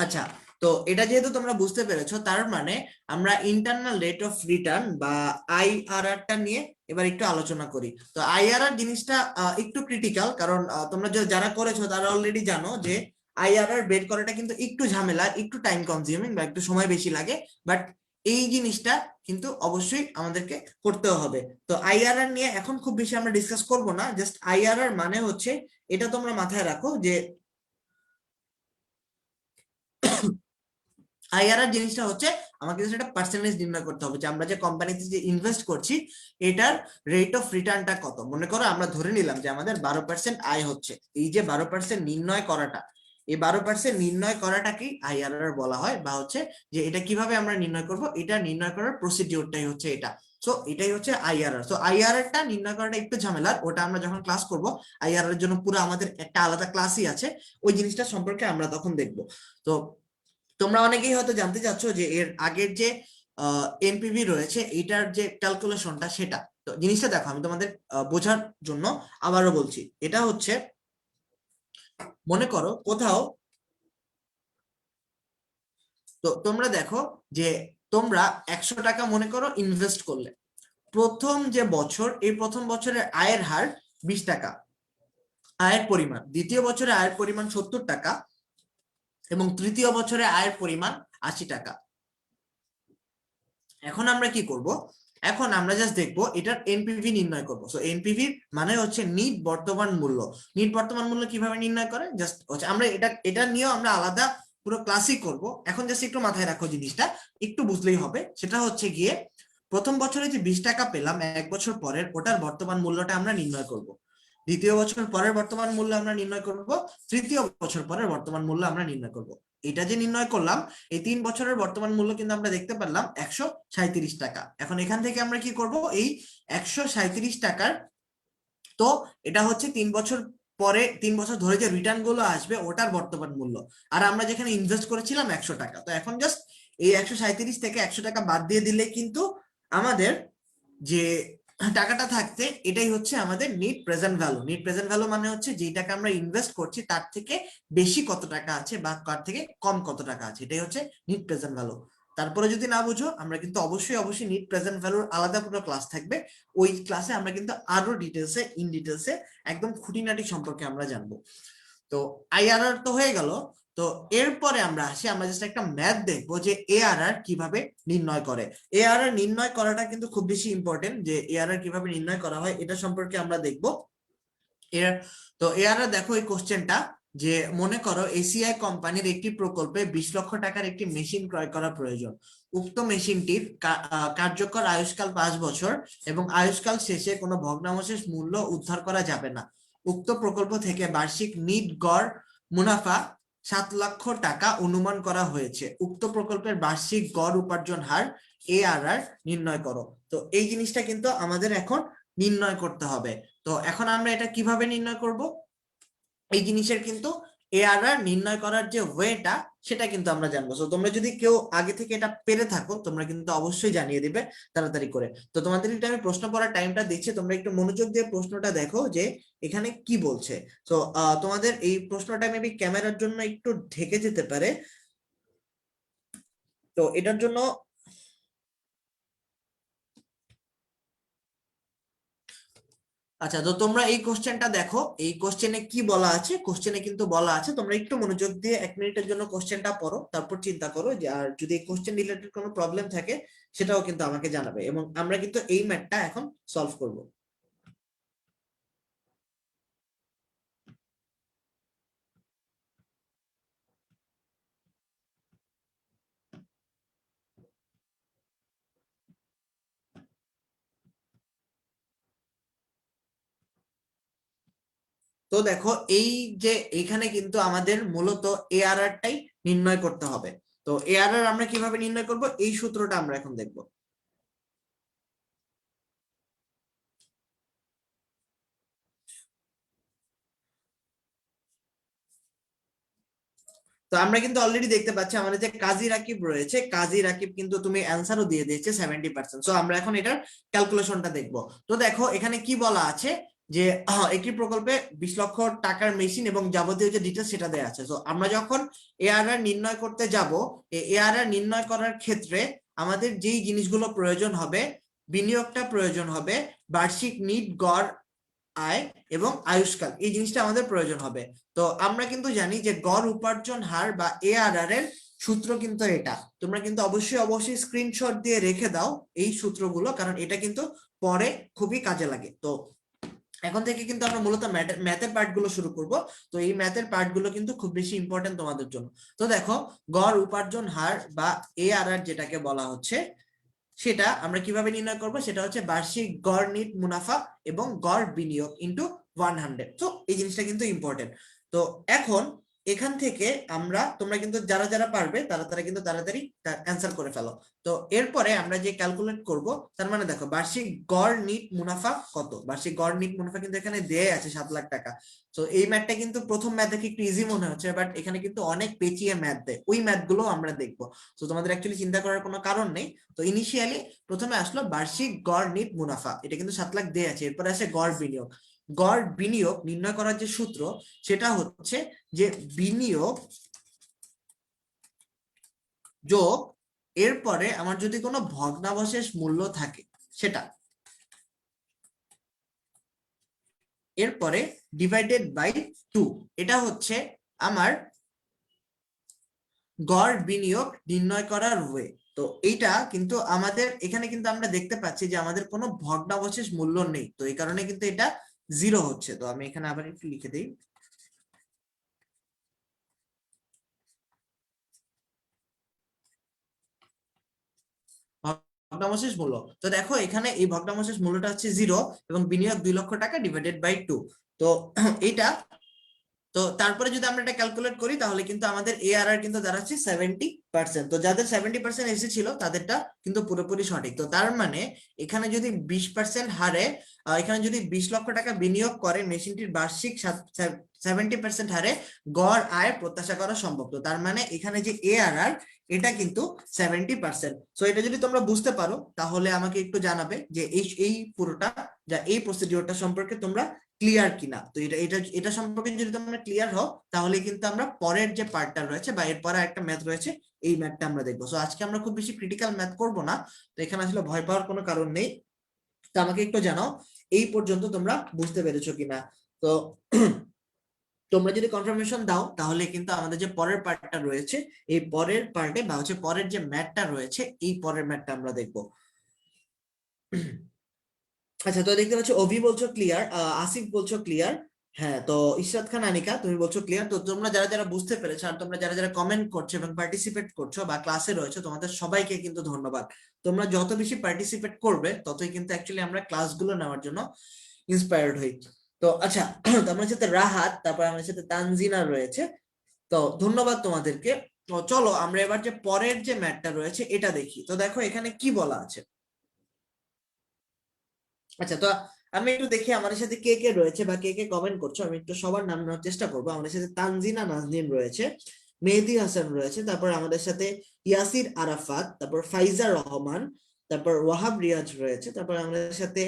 আচ্ছা, তো এটা যেহেতু তোমরা বুঝতে পেরেছো, তার মানে আমরা ইন্টারনাল রেট অফ রিটার্ন বা আইআরআর টা নিয়ে এবার একটু আলোচনা করি। তো আইআরআর জিনিসটা একটু ক্রিটিক্যাল, কারণ তোমরা যারা করেছো তারা অলরেডি জানো যে আইআরআর বের করাটা কিন্তু একটু ঝামেলা, একটু টাইম কনজিউমিং বা একটু সময় বেশি লাগে। বাট এই জিনিসটা কিন্তু অবশ্যই আমাদেরকে করতেও হবে। তো আইআরআর নিয়ে এখন খুব বেশি আমরা ডিসকাস করব না, জাস্ট আইআরআর মানে হচ্ছে, এটা তোমরা মাথায় রাখো যে আইআরআর জিনিসটা হচ্ছে আমাকে সেটা পার্সেন্টেজ নির্ণয় করতে হবে যে আমরা যে কোম্পানিতে যে ইনভেস্ট করছি এটার রেট অফ রিটার্নটা কত। মনে করো আমরা ধরে নিলাম যে আমাদের 12% আয় হচ্ছে, এই যে 12% নির্ণয় করাটা, এই 12% নির্ণয় করাটাকেই আইআরআর বলা হয়। বা হচ্ছে যে এটা কিভাবে আমরা নির্ণয় করব, এটা নির্ণয় করার প্রসিডিওরটাই হচ্ছে এটা। সো এটাই হচ্ছে আইআরআর। সো আইআরআর টা নির্ণয় করাটা একটু ঝামেলার, ওটা আমরা যখন ক্লাস করব, আইআরআর এর জন্য পুরো আমাদের একটা আলাদা ক্লাসই আছে, ওই জিনিসটা সম্পর্কে আমরা তখন দেখব। তো তোমরা অনেকেই হয়তো জানতে চাচ্ছ যে এর আগের যে এনপিভি রয়েছে এটার যে ক্যালকুলেশনটা সেটা। তো জিনিসটা দেখো, আমি তোমাদের বোঝার জন্য আবারও বলছি। এটা হচ্ছে, মনে করো কোথাও, তো তোমরা দেখো যে তোমরা 100 টাকা মনে করো ইনভেস্ট করলে, প্রথম যে বছর, এই প্রথম বছরের আয়ের হার 20 টাকা আয়ের পরিমাণ, দ্বিতীয় বছরে আয়ের পরিমাণ 70 টাকা, এবং তৃতীয় বছরে আয়ের পরিমাণ 80 টাকা। এখন আমরা কি করব, এখন আমরা জাস্ট দেখবো এটার এনপিভি নির্ণয় করবো। সো এনপিভি মানে হচ্ছে নিট বর্তমান মূল্য। নিট বর্তমান মূল্য কিভাবে নির্ণয় করে, জাস্ট হচ্ছে আমরা এটা নিয়েও আমরা আলাদা পুরো ক্লাসই করব। এখন জাস্ট একটু মাথায় রাখো জিনিসটা, একটু বুঝলেই হবে। সেটা হচ্ছে গিয়ে প্রথম বছরে যে 20 টাকা পেলাম, এক বছর পরের ওটার বর্তমান মূল্যটা আমরা নির্ণয় করব। দ্বিতীয় বছর পরের বর্তমান মূল্য আমরা নির্ণয় করব, তৃতীয় বছর পরের বর্তমান মূল্য আমরা নির্ণয় করব। এটা যে নির্ণয় করলাম, এই 3 বছরের বর্তমান মূল্য কিন্তু আমরা দেখতে পারলাম 137 টাকা। এখন এখান থেকে আমরা কি করব, এই 137 টাকার, তো এটা হচ্ছে 3 বছর পরে, 3 বছর ধরে যে রিটার্ন গুলো আসবে ওটার বর্তমান মূল্য। আর আমরা যেখানে ইনভেস্ট করেছিলাম 100 টাকা, তো এখন জাস্ট এই 137 থেকে 100 টাকা বাদ দিয়ে দিলে কিন্তু আমাদের যে টাকাটা থাকতে, এটাই হচ্ছে আমাদের net present value. Net present value মানে হচ্ছে যে টাকা আমরা ইনভেস্ট করছি তার থেকে বেশি কত টাকা আছে বা তার থেকে কম কত টাকা আছে, এটাই হচ্ছে নিট প্রেজেন্ট ভ্যালু। তারপরে যদি না বুঝো, আমরা কিন্তু অবশ্যই অবশ্যই নিট প্রেজেন্ট ভ্যালুর আলাদা পুরো ক্লাস থাকবে। ওই ক্লাসে আমরা কিন্তু আরো ডিটেলসে ইন ডিটেলসে একদম খুঁটিনাটি সম্পর্কে আমরা জানবো। তো আইআরআর তো হয়ে গেল। তো এরপরে আমরা আসি, আমরা জাস্ট একটা ম্যাথ দেখবো যে এআরআর কিভাবে নির্ণয় করে। এআরআর নির্ণয় করাটা কিন্তু খুব বেশি ইম্পর্টেন্ট, যে এআরআর কিভাবে নির্ণয় করা হয় এটা সম্পর্কে আমরা দেখবো। তো এআরআর দেখো এই কোশ্চেনটা, যে মনে করো এসিআই কোম্পানির একটি প্রকল্পে 20 লক্ষ টাকার একটি মেশিন ক্রয় করা প্রয়োজন। উক্ত মেশিনটির কার্যকর আয়ুষ্কাল 5 বছর এবং আয়ুষ্কাল শেষে কোনো ভগ্নাবশেষ মূল্য উদ্ধার করা যাবে না। উক্ত প্রকল্প থেকে বার্ষিক নিট গড় মুনাফা 7 লক্ষ টাকা অনুমান করা হয়েছে। উক্ত প্রকল্পের বার্ষিক গড় উপার্জন হার এআরআর নির্ণয় করো। তো এই জিনিসটা কিন্তু আমাদের এখন নির্ণয় করতে হবে। তো এখন আমরা এটা কিভাবে নির্ণয় করব, এই জিনিসের কিন্তু এআরআর নির্ণয় করার যে ওয়েটা সেটা কিন্তু আমরা জানবো। তো তোমরা যদি কেউ আগে থেকে এটা পেরে থাকো, তোমরা কিন্তু অবশ্যই জানিয়ে দিবে তাড়াতাড়ি করে। তো তোমাদের এটা আমি প্রশ্ন পড়ার টাইমটা দিচ্ছি, তোমরা একটু মনোযোগ দিয়ে প্রশ্নটা দেখো যে এখানে কি বলছে। তো তোমাদের এই প্রশ্নটা মেবি ক্যামেরার জন্য একটু ঢেকে যেতে পারে, তো এটার জন্য আচ্ছা। তো তোমরা এই কোশ্চেনটা দেখো, এই কোশ্চেনে কি বলা আছে, কোশ্চেনে কিন্তু বলা আছে, তোমরা একটু মনোযোগ দিয়ে 1 মিনিটের জন্য কোশ্চেনটা পড়ো, তারপর চিন্তা করো যে আর যদি এই কোশ্চেন রিলেটেড কোনো প্রবলেম থাকে সেটাও কিন্তু আমাকে জানাবে, এবং আমরা কিন্তু এই ম্যাথটা এখন সলভ করব। তো দেখো এই যে এখানে কিন্তু আমাদের মূলত এআরআর টাই নির্ণয় করতে হবে। তো এআরআর আমরা কিভাবে নির্ণয় করব, এই সূত্রটা আমরা এখন দেখব। তো আমরা কিন্তু অলরেডি দেখতে পাচ্ছি আমাদের যে কাজী রাকিব রয়েছে, কাজী রাকিব কিন্তু তুমি অ্যান্সারও দিয়ে দিয়েছে 70%। সো আমরা এখন এটার ক্যালকুলেশনটা দেখব। তো দেখো এখানে কি বলা আছে, যে একটি প্রকল্পে 20 লক্ষ টাকার মেশিন এবং যাবতীয় যে ডিটেলস সেটা দেওয়া আছে। তো আমরা যখন এআরআর নির্ণয় করতে যাব, এআরআর নির্ণয় করার ক্ষেত্রে আমাদের যেই জিনিসগুলো প্রয়োজন হবে, বিনিয়োগটা প্রয়োজন হবে, বার্ষিক নিট গড় আয় এবং আয়ুষ্কাল, এই জিনিসটা আমাদের প্রয়োজন হবে। তো আমরা কিন্তু জানি যে গড় উপার্জন হার বা এআরআর এর সূত্র কিন্তু এটা, তোমরা কিন্তু অবশ্যই অবশ্যই স্ক্রিনশট দিয়ে রেখে দাও এই সূত্রগুলো, কারণ এটা কিন্তু পরে খুবই কাজে লাগে। তো এখন থেকে কিন্তু আমরা মূলত ম্যাথের পার্ট গুলো শুরু করব। তো এই ম্যাথের পার্ট গুলো কিন্তু খুব বেশি ইম্পর্টেন্ট তোমাদের জন্য। তো দেখো গড় উপার্জন হার বা এআরআর যেটাকে বলা হচ্ছে, সেটা আমরা কিভাবে নির্ণয় করব, সেটা হচ্ছে বার্ষিক গড় নিট মুনাফা এবং গড় বিনিয়োগ ইনটু 100। তো এই জিনিসটা কিন্তু ইম্পর্টেন্ট। তো এখন এখান থেকে আমরা, তোমরা কিন্তু যারা যারা পারবে তারা তারা কিন্তু তাড়াতাড়ি অ্যান্সার করে ফেলো। তো এরপরে আমরা যে ক্যালকুলেট করব, তার মানে দেখো বার্ষিক গড় নিট মুনাফা কত, বার্ষিক গড় নিট মুনাফা কিন্তু এখানে দেয়া আছে 7 লাখ টাকা। তো এই ম্যাথটা কিন্তু প্রথম ম্যাথ দেখে একটু ইজি মনে হচ্ছে, বাট এখানে কিন্তু অনেক পেঁচিয়ে ম্যাথ দেয়, ওই ম্যাথ গুলো আমরা দেখবো। তো তোমাদের অ্যাকচুয়ালি চিন্তা করার কোনো কারণ নেই। তো ইনিশিয়ালি প্রথমে আসলো বার্ষিক গড় নিট মুনাফা, এটা কিন্তু 7 লাখ দেয়া আছে। এরপরে আসে গড় বিনিয়োগ। গড় বিনিয়োগ নির্ণয় করার যে সূত্র, সেটা হচ্ছে যে বিনিয়োগ যোগ এরপরে আমার যদি কোনো ভগ্নাবশেষ মূল্য থাকে সেটা, এরপরে ডিভাইডেড বাই 2, এটা হচ্ছে আমার গড় বিনিয়োগ নির্ণয় করার ওয়ে। তো এইটা কিন্তু আমাদের এখানে কিন্তু আমরা দেখতে পাচ্ছি যে আমাদের কোনো ভগ্নাবশেষ মূল্য নেই, তো এই কারণে কিন্তু এটা 0 হচ্ছে। তো আমি এখানে আবার একটু লিখে দিই, ভগ্নাবশেষ মূল্য। তো দেখো এখানে এই ভগ্নাবশেষ মূল্যটা হচ্ছে 0 এবং বিনিয়োগ 2 লক্ষ টাকা ডিভাইডেড বাই 2। তো এইটা, তো তারপরে যদি আমরা এটা ক্যালকুলেট করি তাহলে কিন্তু আমাদের এআরআর কিন্তু দাঁড়াচ্ছে 70%। তো যাদের 70% এসেছিল তাদেরটা কিন্তু পুরোপুরি সঠিক। তো তার মানে এখানে যদি 20% হারে এখানে যদি 20 লক্ষ টাকা বিনিয়োগ করে মেশিনটির বার্ষিক 70% হারে গড় আয় প্রত্যাশা করা সম্ভব। তো তার মানে এখানে যে ARR এটা কিন্তু 70%। সো এটা যদি তোমরা বুঝতে পারো তাহলে আমাকে একটু জানাবে যে এই পুরোটা এই প্রসিডিওরটা সম্পর্কে তোমরা ক্লিয়ার কিনা। তো এটা সম্পর্কে যদি তোমরা ক্লিয়ার হও তাহলে কিন্তু আমরা পরের যে পার্টটা রয়েছে বা এরপরে একটা ম্যাথ রয়েছে এই ম্যাথটা আমরা দেখবো। সো আজকে আমরা খুব বেশি ক্রিটিক্যাল ম্যাথ করব না, তো এখানে আসলে ভয় পাওয়ার কোনো কারণ নেই। তো আমাকে একটু জানাও এই পর্যন্ত তোমরা বুঝতে পেরেছো কিনা। তো তোমরা যদি কনফার্মেশন দাও তাহলে কিন্তু আমাদের যে পরের পার্টটা রয়েছে এই পরের পার্টে বা হচ্ছে পরের যে ম্যাথটা রয়েছে এই পরের ম্যাথটা আমরা দেখবো। আচ্ছা, তো দেখতে পাচ্ছ অভি বলছো ক্লিয়ার, আসিফ বলছো ক্লিয়ার, হ্যাঁ। তো ইশরাত খান আনিকা তুমি বলছো ক্লিয়ার। তো তোমরা যারা যারা বুঝতে পেরেছো আর তোমরা যারা যারা কমেন্ট করছো এবং পার্টিসিপেট করছো বা ক্লাসে রয়েছো তোমাদের সবাইকে কিন্তু ধন্যবাদ। তোমরা যত বেশি পার্টিসিপেট করবে ততই কিন্তু অ্যাকচুয়ালি আমরা ক্লাসগুলো নেওয়ার জন্য ইন্সপায়ার্ড হই। তো আচ্ছা, তো আমার সাথে রাহাত, তারপর আমার সাথে তানজিনা রয়েছে। তো ধন্যবাদ তোমাদেরকে। তো চলো আমরা এবার যে পরের যে ম্যাথটা রয়েছে এটা দেখি। তো দেখো এখানে কি বলা আছে। আচ্ছা, তো আমি একটু দেখি আমাদের সাথে কে কে রয়েছে বা কে কে কমেন্ট করছো। আমি একটু সবার নাম নেওয়ার চেষ্টা করবো। আমাদের সাথে তানজিনা নাজনীন রয়েছে, মেহেদী হাসান রয়েছে, তারপর আমাদের সাথে ইয়াসির আরাফাত, তারপর ফাইজা রহমান, তারপর ওয়াহাব রিয়াজ রয়েছে, তারপর আমাদের সাথে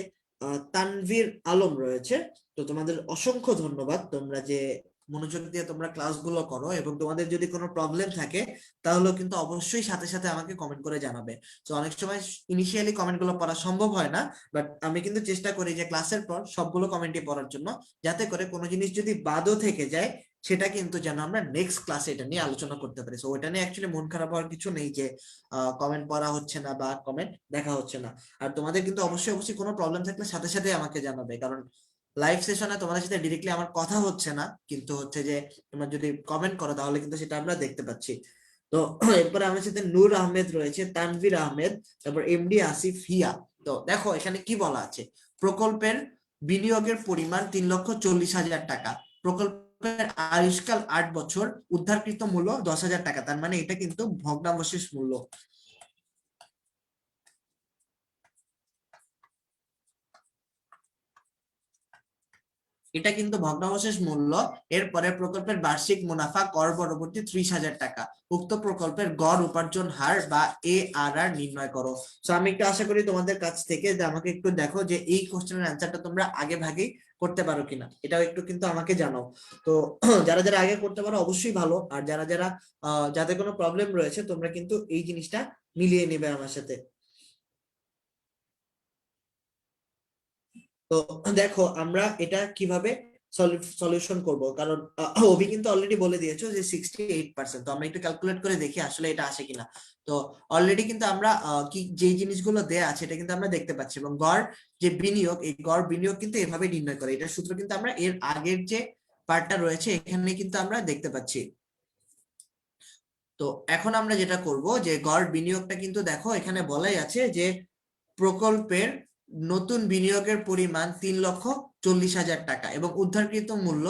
তানভীর আলম রয়েছে। তো তোমাদের অসংখ্য ধন্যবাদ, তোমরা যে মনোযোগ দিয়ে তোমরা ক্লাসগুলো করো এবং তোমাদের যদি কোনো প্রবলেম থাকে তাহলে কিন্তু অবশ্যই সাথে সাথে আমাকে কমেন্ট করে জানাবে। তো অনেক সময় ইনিশিয়ালি কমেন্টগুলো পড়া সম্ভব হয় না, বাট আমি কিন্তু চেষ্টা করি যে ক্লাসের পর সবগুলো কমেন্টই পড়ার জন্য, যাতে করে কোনো জিনিস যদি বাদও থেকে যায় সেটা কিন্তু যেন আমরা নেক্সট ক্লাসে এটা নিয়ে আলোচনা করতে পারি। সো ওটা নিয়ে অ্যাকচুয়ালি মন খারাপ হওয়ার কিছু নেই যে কমেন্ট পড়া হচ্ছে না বা কমেন্ট দেখা হচ্ছে না। আর তোমাদের কিন্তু অবশ্যই অবশ্যই কোনো প্রবলেম থাকলে সাথে সাথে আমাকে জানাবে, কারণ লাইভ সেশনে তোমাদের সাথে ডিরেক্টলি আমার কথা হচ্ছে না, কিন্তু হচ্ছে যে তোমরা যদি কমেন্ট করো তাহলে কিন্তু সেটা আমরা দেখতে পাচ্ছি। তো এরপরে আমার সাথে নূর আহমেদ রয়েছে, তানভীর আহমেদ, তারপর এমডি আসিফ হিয়া। তো দেখো এখানে কি বলা আছে, প্রকল্পের বিনিয়োগের পরিমাণ 3,40,000 টাকা, প্রকল্পের আয়ুষ্কাল 8 বছর, উদ্ধারকৃত মূল্য 10,000 টাকা। তার মানে এটা কিন্তু ভগ্নাবশেষ মূল্য। এটা কিন্তু ভগ্নাবশেষ মূল্য। এরপরে প্রকল্পের বার্ষিক মুনাফা কর পরবর্তী 30,000 টাকা। উক্ত প্রকল্পের গড় উপার্জন হার বা ARR নির্ণয় করো। তো আমি একটু আশা করি তোমাদের কাছ থেকে যে আমাকে একটু দেখো যে এই কোশ্চেনের অ্যান্সারটা তোমরা আগে ভাগেই করতে পারো কিনা, এটাও একটু কিন্তু আমাকে জানাও। তো যারা যারা আগে করতে পারো অবশ্যই ভালো, আর যারা যারা যাদের কোনো প্রবলেম রয়েছে তোমরা কিন্তু এই জিনিসটা মিলিয়ে নেবে আমার সাথে। তো দেখো আমরা এটা কিভাবে সলিউশন করব, কারণ অভি কিন্তু অলরেডি বলে দিয়েছো যে 68%। তো আমরা একটু ক্যালকুলেট করে দেখি আসলে এটা আসে কিনা। তো অলরেডি কিন্তু আমরা কি যে জিনিসগুলো দেয়া আছে এটা কিন্তু আমরা দেখতে পাচ্ছি, এবং গড় যে বিনিয়োগ এই গড় বিনিয়োগ কিন্তু এভাবে নির্ণয় করে। এটার সূত্র কিন্তু আমরা এর আগের যে পার্টটা রয়েছে এখানে কিন্তু আমরা দেখতে পাচ্ছি। তো এখন আমরা যেটা করব যে গড় বিনিয়োগটা কিন্তু দেখো এখানে বলাই আছে যে প্রকল্পের নতুন বিনিয়োগের পরিমাণ 3,40,000 টাকা এবং উদ্ধারকৃত মূল্য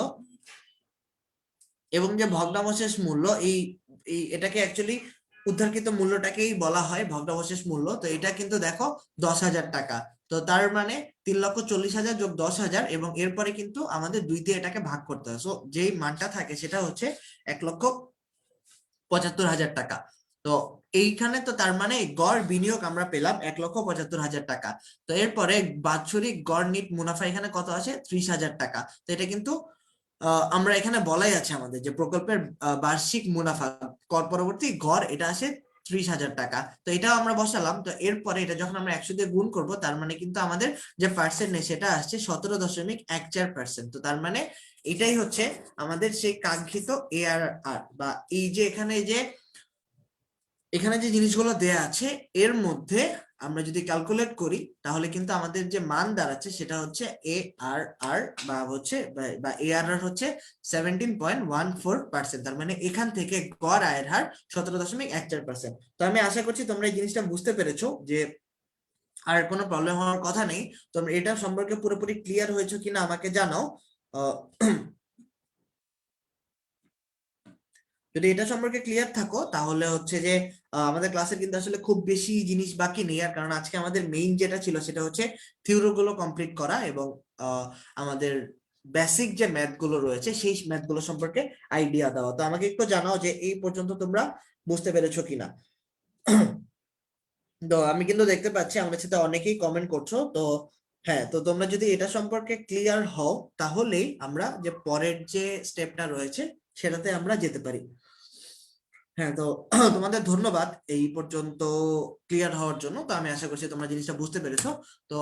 এবং যে ভগ্নাবশেষ মূল্য এই এটাকে অ্যাকচুয়ালি উদ্ধারকৃত মূল্যটাকেই বলা হয় ভগ্নাবশেষ মূল্য। তো এটা কিন্তু দেখো 10,000 টাকা। তো তার মানে 3,40,000 যোগ 10,000 এবং এরপরে কিন্তু আমাদের 2 দিয়ে এটাকে ভাগ করতে হয়। সো যেই মানটা থাকে সেটা হচ্ছে 1,75,000 টাকা। তো এইখানে তো তার মানে গড় বিনিয়োগ আমরা পেলাম 1,75,000 টাকা। তো এরপরে বাৎসরিক গড় নিট মুনাফা এখানে কত আছে, 30,000 টাকা। তো এটা কিন্তু আমরা এখানে বলাই আছে আমাদের যে প্রকল্পের বার্ষিক মুনাফা কর পরবর্তী গড় এটা আসে 30,000 টাকা। তো এটাও আমরা বসালাম। তো এরপরে এটা যখন আমরা 100 দিয়ে গুণ করবো তার মানে কিন্তু আমাদের যে পার্সেন্ট নেই সেটা আসছে 17.14%। তো তার মানে এটাই হচ্ছে আমাদের সেই কাঙ্ক্ষিত ARR বা এই যে এখানে যে জিনিসগুলো দেয়া আছে এর মধ্যে আমরা যদি ক্যালকুলেট করি তাহলে কিন্তু আমাদের যে মান দাঁড়াচ্ছে সেটা হচ্ছে ARR বা ARR হচ্ছে 17.14%। তার মানে এখান থেকে গড় আয়ের হার 17.14%। তো আমি আশা করছি তোমরা এই জিনিসটা বুঝতে পেরেছো যে আর কোনো প্রবলেম হওয়ার কথা নেই। তোমরা এটা সম্পর্কে পুরোপুরি ক্লিয়ার হয়েছো কিনা আমাকে জানাও। যদি এটা সম্পর্কে ক্লিয়ার থাকো তাহলে হচ্ছে যে আমাদের ক্লাসের কিন্তু আসলে খুব বেশি জিনিস বাকি নেই, আর কারণ আজকে আমাদের মেইন যেটা ছিল সেটা হচ্ছে থিওরি গুলো কমপ্লিট করা এবং আমাদের বেসিক যে ম্যাথ গুলো রয়েছে সেই ম্যাথ গুলো সম্পর্কে আইডিয়া দেওয়া। তো আমাকে একটু জানাও যে এই পর্যন্ত তোমরা বুঝতে পেরেছো কিনা। তো আমি কিন্তু দেখতে পাচ্ছি আমাদের সাথে অনেকেই কমেন্ট করছো। তো হ্যাঁ, তো তোমরা যদি এটা সম্পর্কে ক্লিয়ার হও তাহলেই আমরা যে পরের যে স্টেপটা রয়েছে সেটাতে আমরা যেতে পারি। হ্যাঁ, তো তোমাদের ধন্যবাদ এই পর্যন্ত ক্লিয়ার হওয়ার জন্য। তো আমি আশা করছি তোমরা জিনিসটা বুঝতে পেরেছো। তো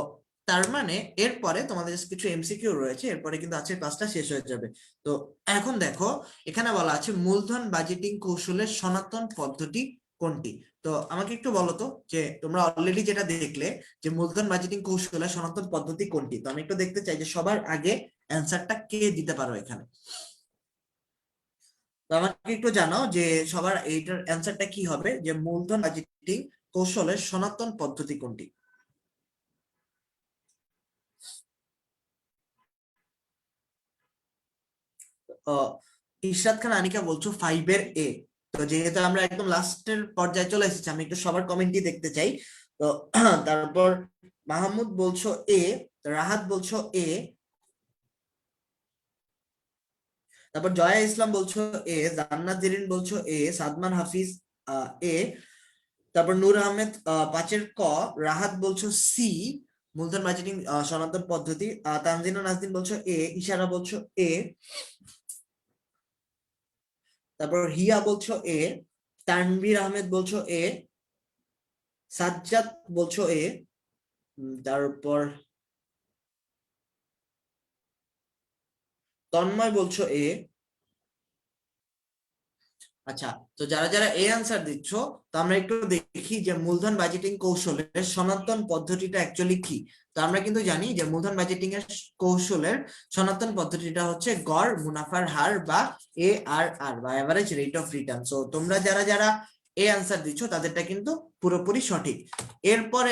তার মানে এরপরে তোমাদের কিছু এমসিকিউ রয়েছে, এরপরে কিন্তু আজকের ক্লাসটা শেষ হয়ে যাবে। তো এখন দেখো, এখানে বলা আছে মূলধন বাজেটিং কৌশলের সনাতন পদ্ধতি কোনটি। তো আমাকে একটু বলো তো যে তোমরা অলরেডি যেটা দেখলে যে মূলধন বাজেটিং কৌশলের সনাতন পদ্ধতি কোনটি। তো আমি একটু দেখতে চাই যে সবার আগে অ্যান্সারটা কে দিতে পারো এখানে। তো আমাকে একটু জানাও যে সবার এইটার অ্যান্সারটা কি হবে, যে মূলধন বাজেটিং কৌশলের সনাতন পদ্ধতি কোনটি। ইশরাত খান আনিকা বলছো 5 এর এ। তো যেহেতু আমরা একদম লাস্টের পর্যায়ে চলে এসেছি, আমি একটু সবার কমেন্টই দেখতে চাই। তো তারপর মাহমুদ বলছো এ, রাহাত বলছো এ, তারপর জয়া ইসলাম বলছো এ, জান্নাত জেরিন বলছো এ, সাদমান হাফিজ এ, তারপর নূর আহমেদ 5 এর ক, রাহাত বলছো সি মূলধন বাজেটিং সনাতন পদ্ধতি, তানজিনা নাজদিন বলছো এ, ইশারা বলছো এ, তারপর হিয়া বলছো এ, তানভীর আহমেদ বলছো এ, সাজ্জাদ বলছো এ, তারপর তন্ময় বলছো এ। আচ্ছা, তো যারা যারা এই আনসার দিচ্ছ, তো আমরা একটু দেখি যে মূলধন বাজেটিং কৌশলের সনাতন পদ্ধতিটা অ্যাকচুয়ালি কি। তো আমরা কিন্তু জানি যে মূলধন বাজেটিং এর কৌশলের সনাতন পদ্ধতিটা হচ্ছে গড় মুনাফার হার বা ARR বা average rate of return. So তোমরা যারা যারা এই আনসার দিচ্ছ তাদেরটা কিন্তু পুরোপুরি সঠিক। এরপরে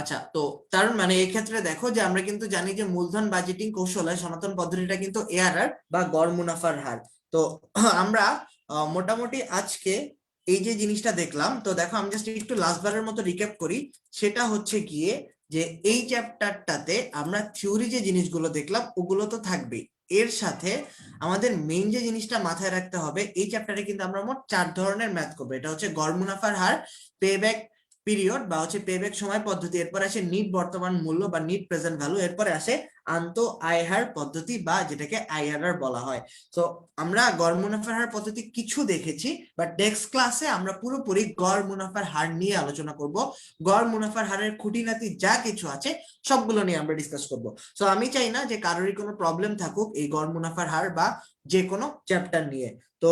আচ্ছা, তো তার মানে এক্ষেত্রে দেখো যে আমরা কিন্তু জানি যে মূলধন বাজেটিং কৌশলে সনাতন পদ্ধতিটা কিন্তু ARR বা গড় মুনাফার হার। তো আমরা মোটামুটি আজকে এই যে জিনিসটা দেখলাম, তো দেখো আমি জাস্ট একটু লাস্ট বারের মতো রিক্যাপ করি। সেটা হচ্ছে গিয়ে যে এই চ্যাপ্টারটাতে আমরা থিওরি যে জিনিসগুলো দেখলাম ওগুলো তো থাকবেই, এর সাথে আমাদের মেইন যে জিনিসটা মাথায় রাখতে হবে, এই চ্যাপ্টারে কিন্তু আমরা মোট 4 ধরনের ম্যাথ করবো। এটা হচ্ছে গড় মুনাফার হার, পেব্যাক পিরিয়ড বা হচ্ছে পেব্যাক সময় পদ্ধতি, এরপর আসে নিট বর্তমান মূল্য বা নিট প্রেজেন্ট ভ্যালু, এরপরে আসে আন্ত আয় হার পদ্ধতি বা যেটাকে আইআরআর বলা হয়। তো আমরা গড় মুনাফার হার পদ্ধতি কিছু দেখেছি, বাট নেক্সট ক্লাসে আমরা পুরোপুরি গড় মুনাফার হার নিয়ে আলোচনা করব। গড় মুনাফার হারের খুঁটিনাটি যা কিছু আছে সবগুলো নিয়ে আমরা ডিসকাস করব। তো আমি চাই না যে কারোরই কোনো প্রবলেম থাকুক এই গড় মুনাফার হার বা যে কোনো চ্যাপ্টার নিয়ে। তো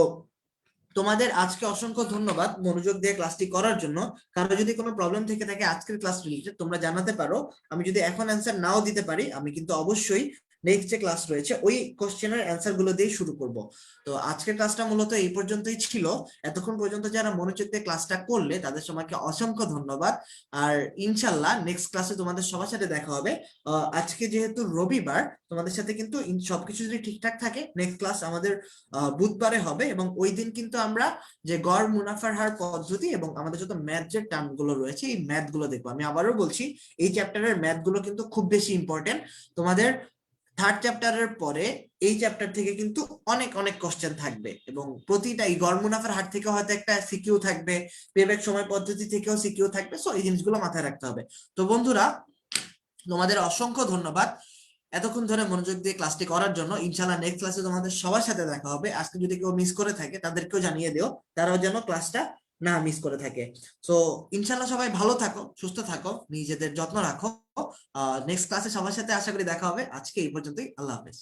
তোমাদের আজকে অসংখ্য ধন্যবাদ মনোযোগ দিয়ে ক্লাসটি করার জন্য। কারো যদি কোনো প্রবলেম থেকে থাকে আজকের ক্লাস রিলেটেড তোমরা জানাতে পারো। আমি যদি এখন অ্যান্সার নাও দিতে পারি, আমি কিন্তু অবশ্যই নেক্সট যে ক্লাস রয়েছে ওই কোশ্চেনের অ্যান্সার গুলো দিয়ে শুরু করব। তো আজকের ক্লাসটা মূলত এই পর্যন্তই ছিল। এতক্ষণ পর্যন্ত যারা মনোযোগ দিয়ে ক্লাসটা করলে তাদের সবাইকে অসংখ্য ধন্যবাদ। আর ইনশাল্লাহ নেক্সট ক্লাসে তোমাদের সবার সাথে দেখা হবে। আজকে যেহেতু রবিবার, তোমাদের সাথে কিন্তু সবকিছু যদি ঠিকঠাক থাকে নেক্সট ক্লাস আমাদের বুধবারে হবে, এবং ওই দিন কিন্তু আমরা যে গড় মুনাফার হার পদ্ধতি এবং আমাদের যত ম্যাথ যে টার্ম গুলো রয়েছে এই ম্যাথ গুলো দেখবো। আমি আবারও বলছি এই চ্যাপ্টারের ম্যাথ গুলো কিন্তু খুব বেশি ইম্পর্টেন্ট। তোমাদের থার্ড চ্যাপ্টারের পরে এই চ্যাপ্টার থেকে কিন্তু অনেক অনেক কোশ্চেন থাকবে, এবং প্রতিটা এই গড় মুনাফার হার থেকে হয়তো একটা সিকিউ থাকবে, পেব্যাক সময় পদ্ধতি থেকেও সিকিউ থাকবে। সো এই জিনিসগুলো মাথায় রাখতে হবে। তো বন্ধুরা, তোমাদের অসংখ্য ধন্যবাদ এতক্ষণ ধরে মনোযোগ দিয়ে ক্লাসটি করার জন্য। ইনশাআল্লাহ নেক্সট ক্লাসে তোমাদের সবার সাথে দেখা হবে। আজকে যদি কেউ মিস করে থাকে তাদেরকেও জানিয়ে দিও, তারাও যেন ক্লাসটা না মিস করে থাকে। তো ইনশাআল্লাহ সবাই ভালো থাকো, সুস্থ থাকো, নিজেদের যত্ন রাখো। নেক্সট ক্লাসে সবার সাথে আশা করি দেখা হবে। আজকে এই পর্যন্তই, আল্লাহ হাফেজ।